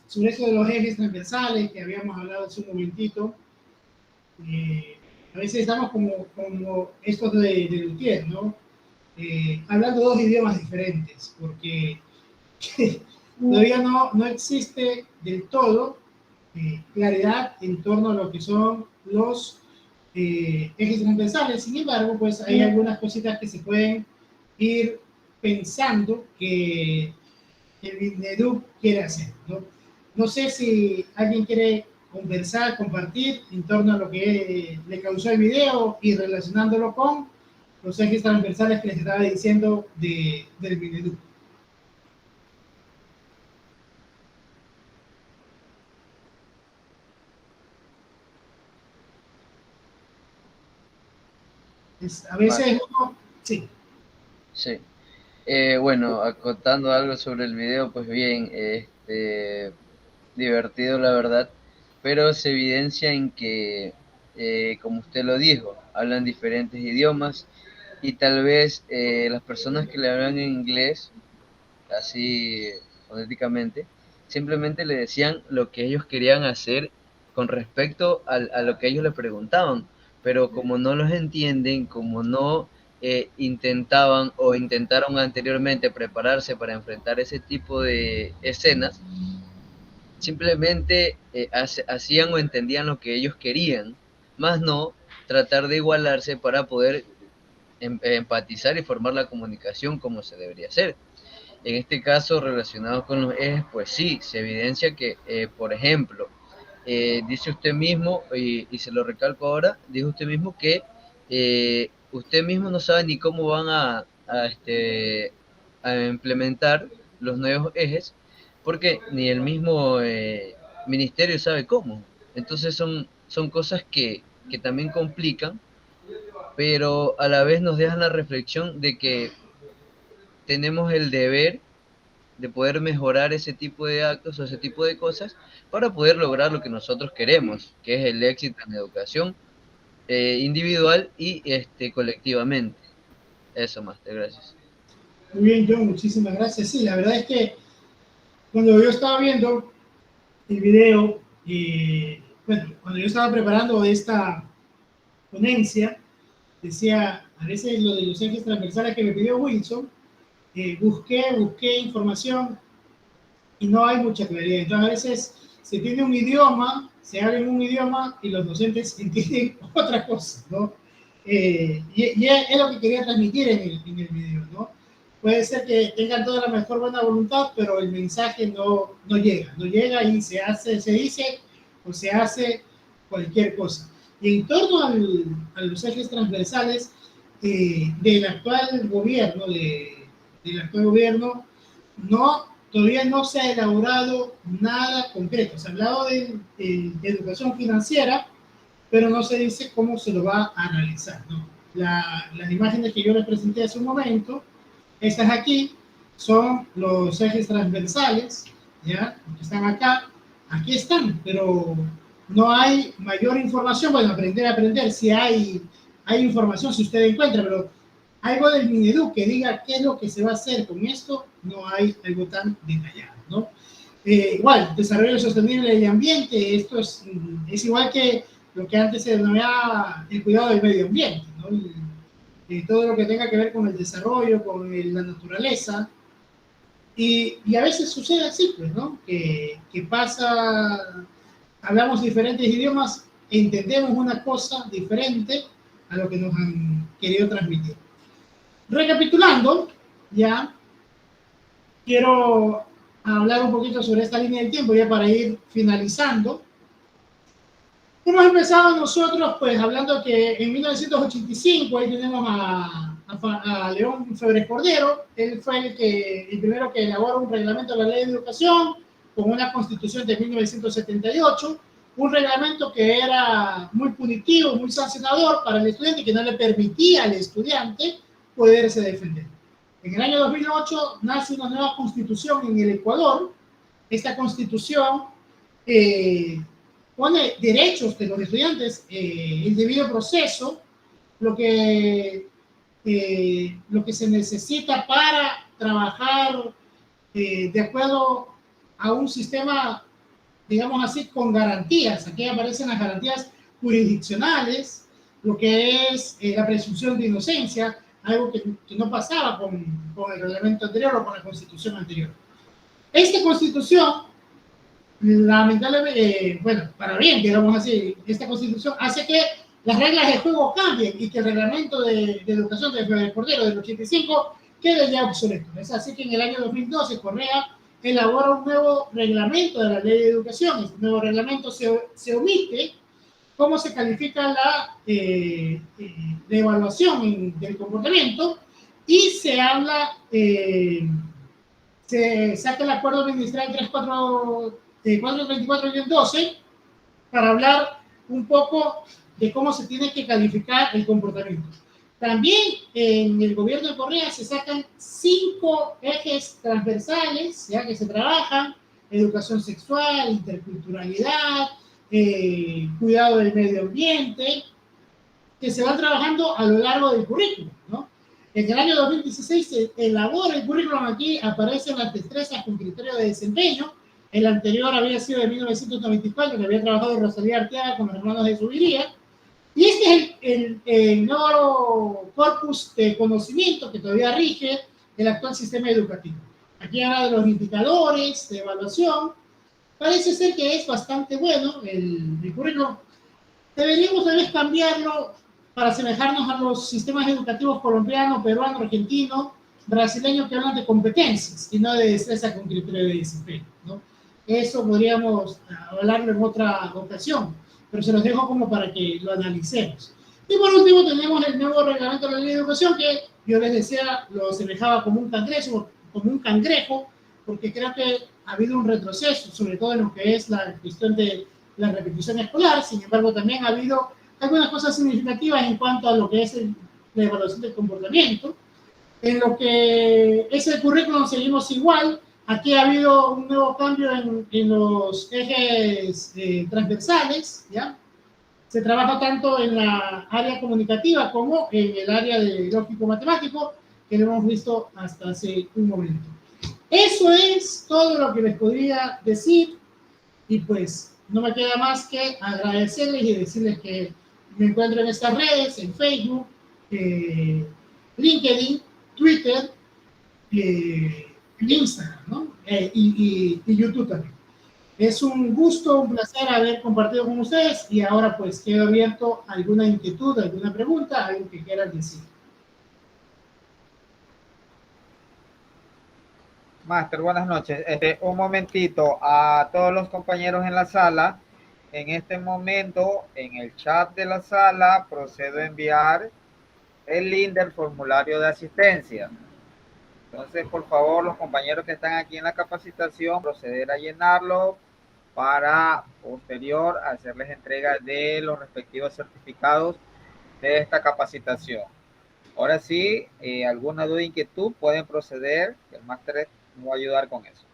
sobre eso de los ejes transversales que habíamos hablado hace un momentito. A veces estamos como estos de Luthier, ¿no? Hablando dos idiomas diferentes, porque todavía no existe del todo claridad en torno a lo que son los ejes transversales. Sin embargo, pues hay algunas cositas que se pueden ir pensando que el BINEDUC quiere hacer, ¿no? No sé si alguien quiere conversar, compartir en torno a lo que le causó el video y relacionándolo con los ejes transversales que les estaba diciendo del BINEDUC. A veces uno, sí. Sí. Bueno, acotando algo sobre el video, pues bien, divertido la verdad, pero se evidencia en que, como usted lo dijo, hablan diferentes idiomas y tal vez las personas que le hablan en inglés, así fonéticamente, simplemente le decían lo que ellos querían hacer con respecto a lo que ellos le preguntaban, pero como no los entienden, como no intentaban o intentaron anteriormente prepararse para enfrentar ese tipo de escenas, simplemente hacían o entendían lo que ellos querían, más no tratar de igualarse para poder empatizar y formar la comunicación como se debería hacer. En este caso, relacionado con los ejes, pues sí, se evidencia que, por ejemplo, dice usted mismo, y se lo recalco ahora, dijo usted mismo que usted mismo no sabe ni cómo van a implementar los nuevos ejes, porque ni el mismo ministerio sabe cómo. Entonces son cosas que también complican, pero a la vez nos dejan la reflexión de que tenemos el deber de poder mejorar ese tipo de actos o ese tipo de cosas para poder lograr lo que nosotros queremos, que es el éxito en educación individual y colectivamente. Eso más, gracias. Muy bien, John, muchísimas gracias. Sí, la verdad es que cuando yo estaba viendo el video, cuando yo estaba preparando esta ponencia, decía, a veces lo de los ejes transversales que me pidió Wilson, busqué información y no hay mucha claridad. Entonces, a veces se tiene un idioma, se habla en un idioma y los docentes entienden otra cosa, ¿no? Y es lo que quería transmitir en el video, ¿no? Puede ser que tengan toda la mejor buena voluntad, pero el mensaje no llega y se dice o se hace cualquier cosa. Y en torno a los ejes transversales del actual gobierno, todavía no se ha elaborado nada concreto. Se ha hablado de educación financiera, pero no se dice cómo se lo va a analizar, ¿no? Las imágenes que yo les presenté hace un momento, estas aquí, son los ejes transversales, ¿ya? Que están acá, aquí están, pero no hay mayor información. Bueno, aprender, si hay información, si usted encuentra, pero algo del BINEDUC que diga qué es lo que se va a hacer con esto, no hay algo tan detallado, ¿no? Igual, desarrollo sostenible y ambiente, esto es igual que lo que antes se denominaba el cuidado del medio ambiente, ¿no? Todo lo que tenga que ver con el desarrollo, con la naturaleza, y a veces sucede así, pues, ¿no? Que pasa, hablamos diferentes idiomas, entendemos una cosa diferente a lo que nos han querido transmitir. Recapitulando, ya quiero hablar un poquito sobre esta línea del tiempo, ya para ir finalizando. Hemos empezado nosotros, pues, hablando que en 1985, ahí tenemos a León Febres Cordero. Él fue el primero que elaboró un reglamento de la Ley de Educación con una constitución de 1978, un reglamento que era muy punitivo, muy sancionador para el estudiante y que no le permitía al estudiante poderse defender. En el año 2008 nace una nueva constitución en el Ecuador. Esta constitución pone derechos de los estudiantes, el debido proceso, lo que se necesita para trabajar de acuerdo a un sistema, digamos así, con garantías. Aquí aparecen las garantías jurisdiccionales, lo que es la presunción de inocencia, algo que no pasaba con el reglamento anterior o con la constitución anterior. Esta constitución, lamentablemente, bueno, para bien, digamos así, esta constitución hace que las reglas de juego cambien y que el reglamento de educación de Febres Cordero del 85 quede ya obsoleto. Es así que en el año 2012 Correa elabora un nuevo reglamento de la Ley de Educación. Este nuevo reglamento se omite cómo se califica la evaluación del comportamiento y se habla, se saca el acuerdo ministerial 434-12 para hablar un poco de cómo se tiene que calificar el comportamiento. También en el gobierno de Correa se sacan 5 ejes transversales, ya que se trabajan: educación sexual, interculturalidad, cuidado del medio ambiente, que se van trabajando a lo largo del currículum, ¿no? En el año 2016 se elabora el currículum. Aquí aparecen las destrezas con criterio de desempeño. El anterior había sido de 1994, que había trabajado Rosalía Arteaga con los hermanos de Subiría. Y este es el nuevo corpus de conocimiento que todavía rige el actual sistema educativo. Aquí habla de los indicadores de evaluación. Parece ser que es bastante bueno el currículum. Deberíamos tal vez cambiarlo para asemejarnos a los sistemas educativos colombiano, peruano, argentino, brasileño, que hablan de competencias y no de destreza con criterio de desempeño, ¿no? Eso podríamos hablarlo en otra ocasión, pero se los dejo como para que lo analicemos. Y por último tenemos el nuevo reglamento de la Ley de Educación, que yo les decía, lo asemejaba como un cangrejo, porque creo que ha habido un retroceso, sobre todo en lo que es la cuestión de la repetición escolar. Sin embargo, también ha habido algunas cosas significativas en cuanto a lo que es la evaluación del comportamiento. En lo que es el currículum seguimos igual. Aquí ha habido un nuevo cambio en los ejes transversales, ¿ya? Se trabaja tanto en la área comunicativa como en el área de lógico-matemático, que lo hemos visto hasta hace un momento. Eso es todo lo que les podría decir, y pues no me queda más que agradecerles y decirles que me encuentro en estas redes, en Facebook, LinkedIn, Twitter, Instagram, ¿no? Y YouTube también. Es un gusto, un placer haber compartido con ustedes, y ahora pues quedo abierto a alguna inquietud, alguna pregunta, algo que quieran decir. Máster, buenas noches. Un momentito a todos los compañeros en la sala. En este momento, en el chat de la sala, procedo a enviar el link del formulario de asistencia. Entonces, por favor, los compañeros que están aquí en la capacitación, proceder a llenarlo para posterior hacerles entrega de los respectivos certificados de esta capacitación. Ahora sí, alguna duda, inquietud, pueden proceder, que el máster nos va a ayudar con eso.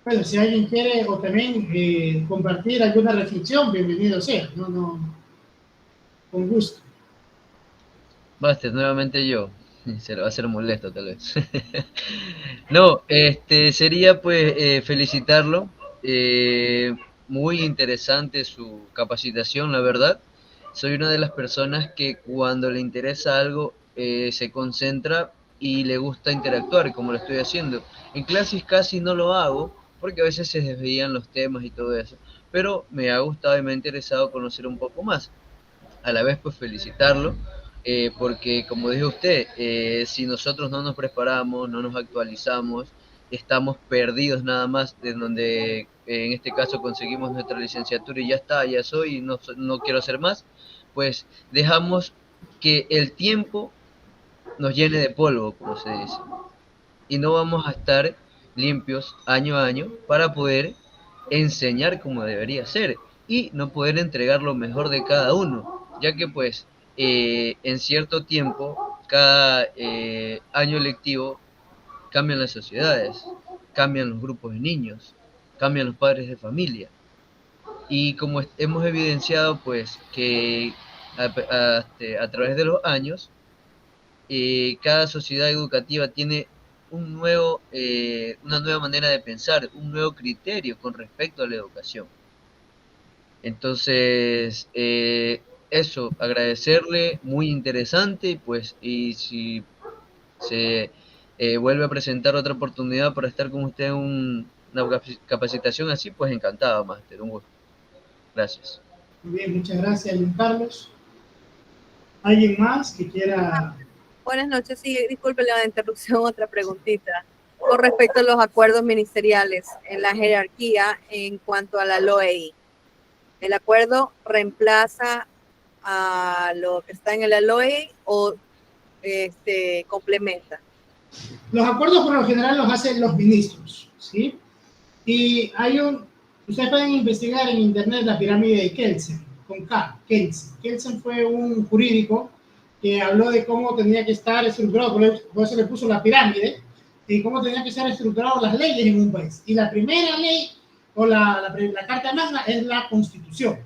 Bueno, si alguien quiere o también compartir alguna reflexión, bienvenido sea. No, con gusto. Máster, nuevamente yo. Se lo va a hacer molesto tal vez. No, sería pues felicitarlo. Muy interesante su capacitación, la verdad. Soy una de las personas que cuando le interesa algo se concentra y le gusta interactuar, como lo estoy haciendo. En clases casi no lo hago, porque a veces se desvían los temas y todo eso. pero me ha gustado y me ha interesado conocer un poco más. A la vez, pues felicitarlo, porque como dijo usted, si nosotros no nos preparamos, no nos actualizamos, estamos perdidos nada más de donde en este caso conseguimos nuestra licenciatura y ya está, ya soy, no quiero hacer más, pues dejamos que el tiempo nos llene de polvo, como se dice, y no vamos a estar limpios año a año para poder enseñar como debería ser y no poder entregar lo mejor de cada uno, ya que pues en cierto tiempo, cada año lectivo, cambian las sociedades, cambian los grupos de niños, cambian los padres de familia. Y como hemos evidenciado, pues que a través de los años, cada sociedad educativa tiene una nueva manera de pensar, un nuevo criterio con respecto a la educación. Entonces, eso, agradecerle, muy interesante, pues, y si se vuelve a presentar otra oportunidad para estar con usted en una capacitación así, pues encantado, máster, un gusto. Gracias. Muy bien, muchas gracias, Juan Carlos. ¿Alguien más que quiera? Buenas noches, sí, disculpe la interrupción, otra preguntita. Con respecto a los acuerdos ministeriales en la jerarquía en cuanto a la LOEI, ¿el acuerdo reemplaza a lo que está en el LOEI o complementa? Los acuerdos por lo general los hacen los ministros, ¿sí? Y ustedes pueden investigar en internet la pirámide de Kelsen, con K, Kelsen. Kelsen fue un jurídico que habló de cómo tenía que estar estructurado, por eso le puso la pirámide, y cómo tenían que estar estructuradas las leyes en un país. Y la primera ley, o la Carta Magna, es la Constitución.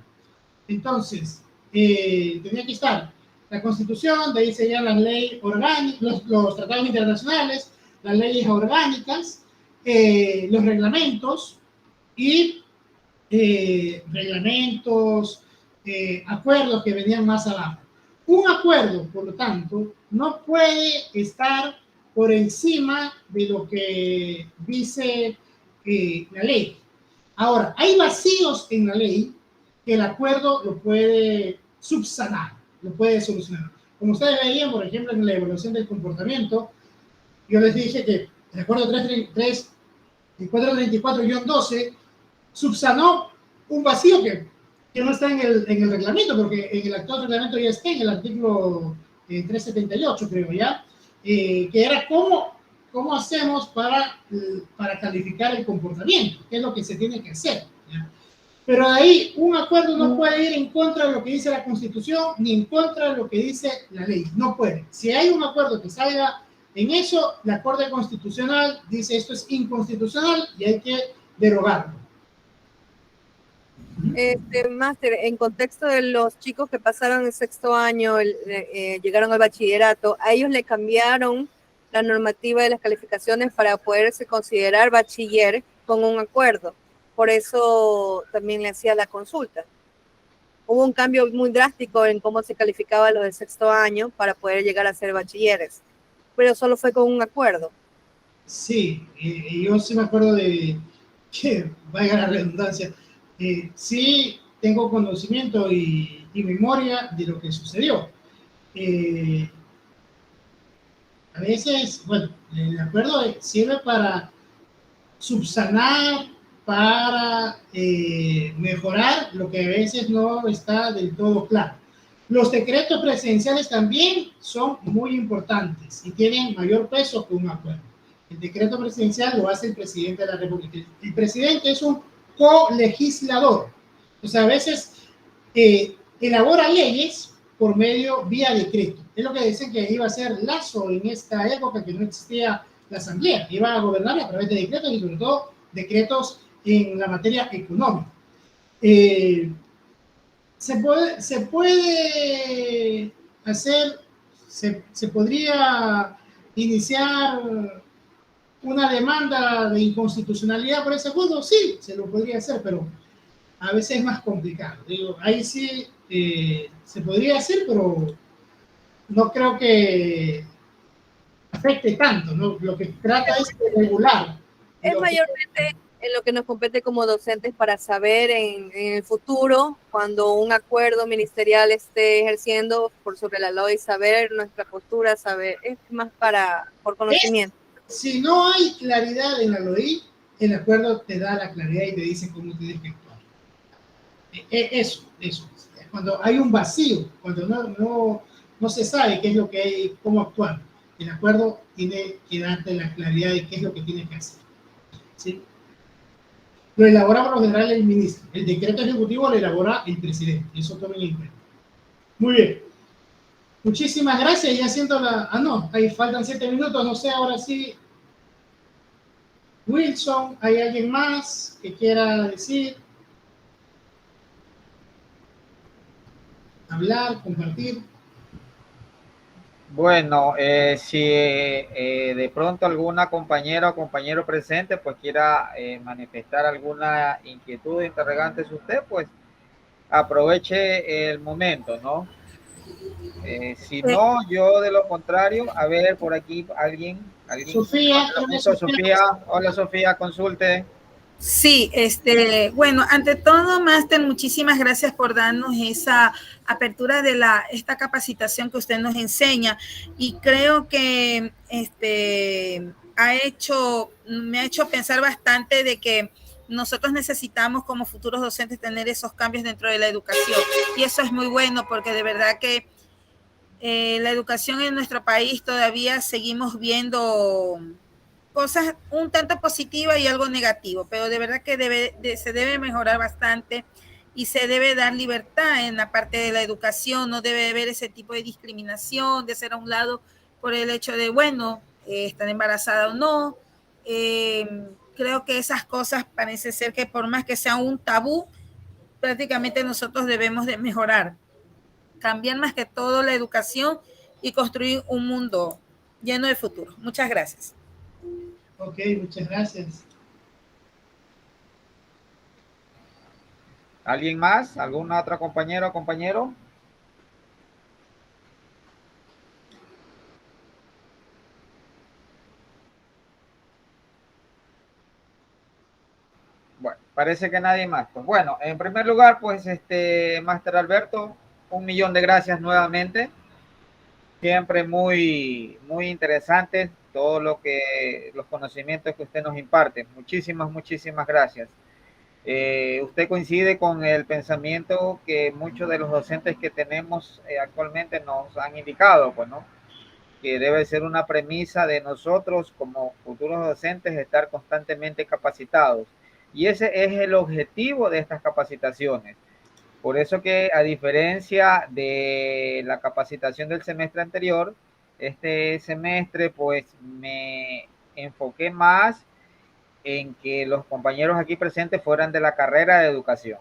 Entonces, tenía que estar la Constitución, de ahí seguían las leyes orgánicas, los tratados internacionales, las leyes orgánicas, los reglamentos y acuerdos que venían más abajo. Un acuerdo, por lo tanto, no puede estar por encima de lo que dice la ley. Ahora, hay vacíos en la ley que el acuerdo lo puede subsanar, lo puede solucionar. Como ustedes veían, por ejemplo, en la evaluación del comportamiento, yo les dije que el acuerdo 434-12 subsanó un vacío que no está en el reglamento, porque en el actual reglamento ya está en el artículo 378, creo ya, que era cómo hacemos para calificar el comportamiento, qué es lo que se tiene que hacer, ¿ya? Pero de ahí un acuerdo no puede ir en contra de lo que dice la Constitución ni en contra de lo que dice la ley, no puede. Si hay un acuerdo que salga en eso, la Corte Constitucional dice esto es inconstitucional y hay que derogarlo. Máster, en contexto de los chicos que pasaron el sexto año, llegaron al bachillerato, a ellos le cambiaron la normativa de las calificaciones para poderse considerar bachiller con un acuerdo. Por eso también le hacía la consulta. Hubo un cambio muy drástico en cómo se calificaba los del sexto año para poder llegar a ser bachilleres, pero solo fue con un acuerdo. Sí, yo sí me acuerdo de que, vaya la redundancia, sí tengo conocimiento y memoria de lo que sucedió. A veces, bueno, el acuerdo sirve para subsanar, para mejorar lo que a veces no está del todo claro. Los decretos presidenciales también son muy importantes y tienen mayor peso que un acuerdo. El decreto presidencial lo hace el presidente de la República. El presidente es un colegislador. O sea, a veces elabora leyes por vía decreto. Es lo que dicen que iba a ser Lazo en esta época que no existía la asamblea. Iba a gobernar a través de decretos y sobre todo decretos en la materia económica. Se podría iniciar una demanda de inconstitucionalidad por ese acuerdo, sí, se lo podría hacer, pero a veces es más complicado. Digo, ahí sí se podría hacer, pero no creo que afecte tanto, ¿no? Lo que trata es de regular. Es mayormente en lo que nos compete como docentes para saber en el futuro, cuando un acuerdo ministerial esté ejerciendo sobre la ley, saber nuestra postura, saber, es más por conocimiento. Si no hay claridad en la LOI, el acuerdo te da la claridad y te dice cómo tienes que actuar. Eso. Cuando hay un vacío, cuando no se sabe qué es lo que hay, cómo actuar, el acuerdo tiene que darte la claridad de qué es lo que tienes que hacer. ¿Sí? Lo elabora por lo general el ministro. El decreto ejecutivo lo elabora el presidente. Eso tomen en cuenta. Muy bien. Muchísimas gracias. Ya siento no, ahí faltan 7 minutos. No sé, ahora sí. Wilson, ¿hay alguien más que quiera decir? Hablar, compartir. Bueno, si de pronto alguna compañera o compañero presente pues quiera manifestar alguna inquietud, interrogante de usted, pues aproveche el momento, ¿no? Si no, yo de lo contrario, a ver, por aquí alguien. Sofía. Hola Sofía, consulte. Sí, bueno, ante todo, Máster, muchísimas gracias por darnos esa apertura de esta capacitación que usted nos enseña, y creo que me ha hecho pensar bastante de que nosotros necesitamos como futuros docentes tener esos cambios dentro de la educación, y eso es muy bueno porque de verdad que la educación en nuestro país todavía seguimos viendo cosas un tanto positivas y algo negativo, pero de verdad que se debe mejorar bastante y se debe dar libertad en la parte de la educación. No debe haber ese tipo de discriminación, de ser a un lado por el hecho de, bueno, estar embarazada o no. Creo que esas cosas parece ser que por más que sea un tabú, prácticamente nosotros debemos de mejorar, cambiar más que todo la educación y construir un mundo lleno de futuro. Muchas gracias. Ok, muchas gracias. ¿Alguien más? ¿Alguna otra compañera o compañero? Bueno, parece que nadie más. Pues bueno, en primer lugar, pues Máster Alberto, 1.000.000 de gracias nuevamente. Siempre muy interesante todo los conocimientos que usted nos imparte. Muchísimas gracias. Usted coincide con el pensamiento que muchos de los docentes que tenemos actualmente nos han indicado, pues, ¿no? Que debe ser una premisa de nosotros como futuros docentes estar constantemente capacitados. Y ese es el objetivo de estas capacitaciones. Por eso que, a diferencia de la capacitación del semestre anterior, este semestre pues me enfoqué más en que los compañeros aquí presentes fueran de la carrera de educación.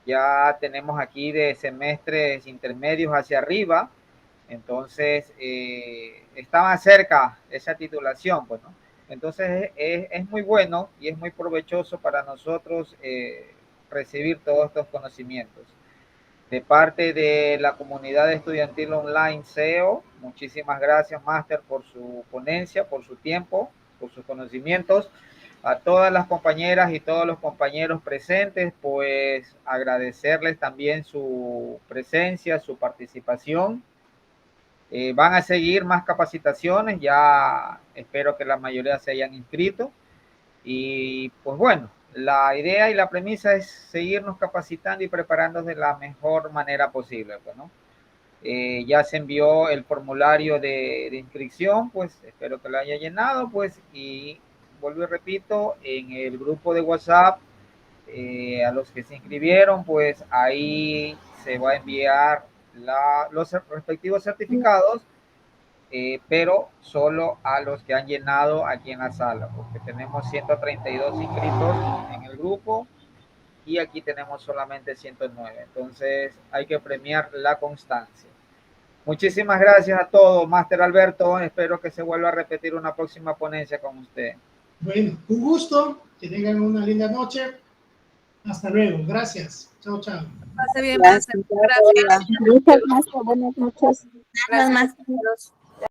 Ya tenemos aquí de semestres intermedios hacia arriba, entonces está más cerca esa titulación, pues, ¿no? Entonces es muy bueno y es muy provechoso para nosotros recibir todos estos conocimientos. De parte de la comunidad estudiantil online SEO, muchísimas gracias, Máster, por su ponencia, por su tiempo, por sus conocimientos. A todas las compañeras y todos los compañeros presentes, pues agradecerles también su presencia, su participación. Van a seguir más capacitaciones, ya espero que la mayoría se hayan inscrito. Y pues bueno, la idea y la premisa es seguirnos capacitando y preparándonos de la mejor manera posible, pues, ¿no? Ya se envió el formulario de inscripción, pues espero que lo haya llenado, pues, y vuelvo y repito, en el grupo de WhatsApp, a los que se inscribieron, pues ahí se va a enviar los respectivos certificados, pero solo a los que han llenado aquí en la sala, porque tenemos 132 inscritos en el grupo y aquí tenemos solamente 109. Entonces hay que premiar la constancia. Muchísimas gracias a todos, Máster Alberto. Espero que se vuelva a repetir una próxima ponencia con usted. Bueno, un gusto. Que tengan una linda noche. Hasta luego. Gracias. Chao, chao. Pase bien, Gracias. Máster. Gracias. Muchas gracias. Buenas noches. Gracias.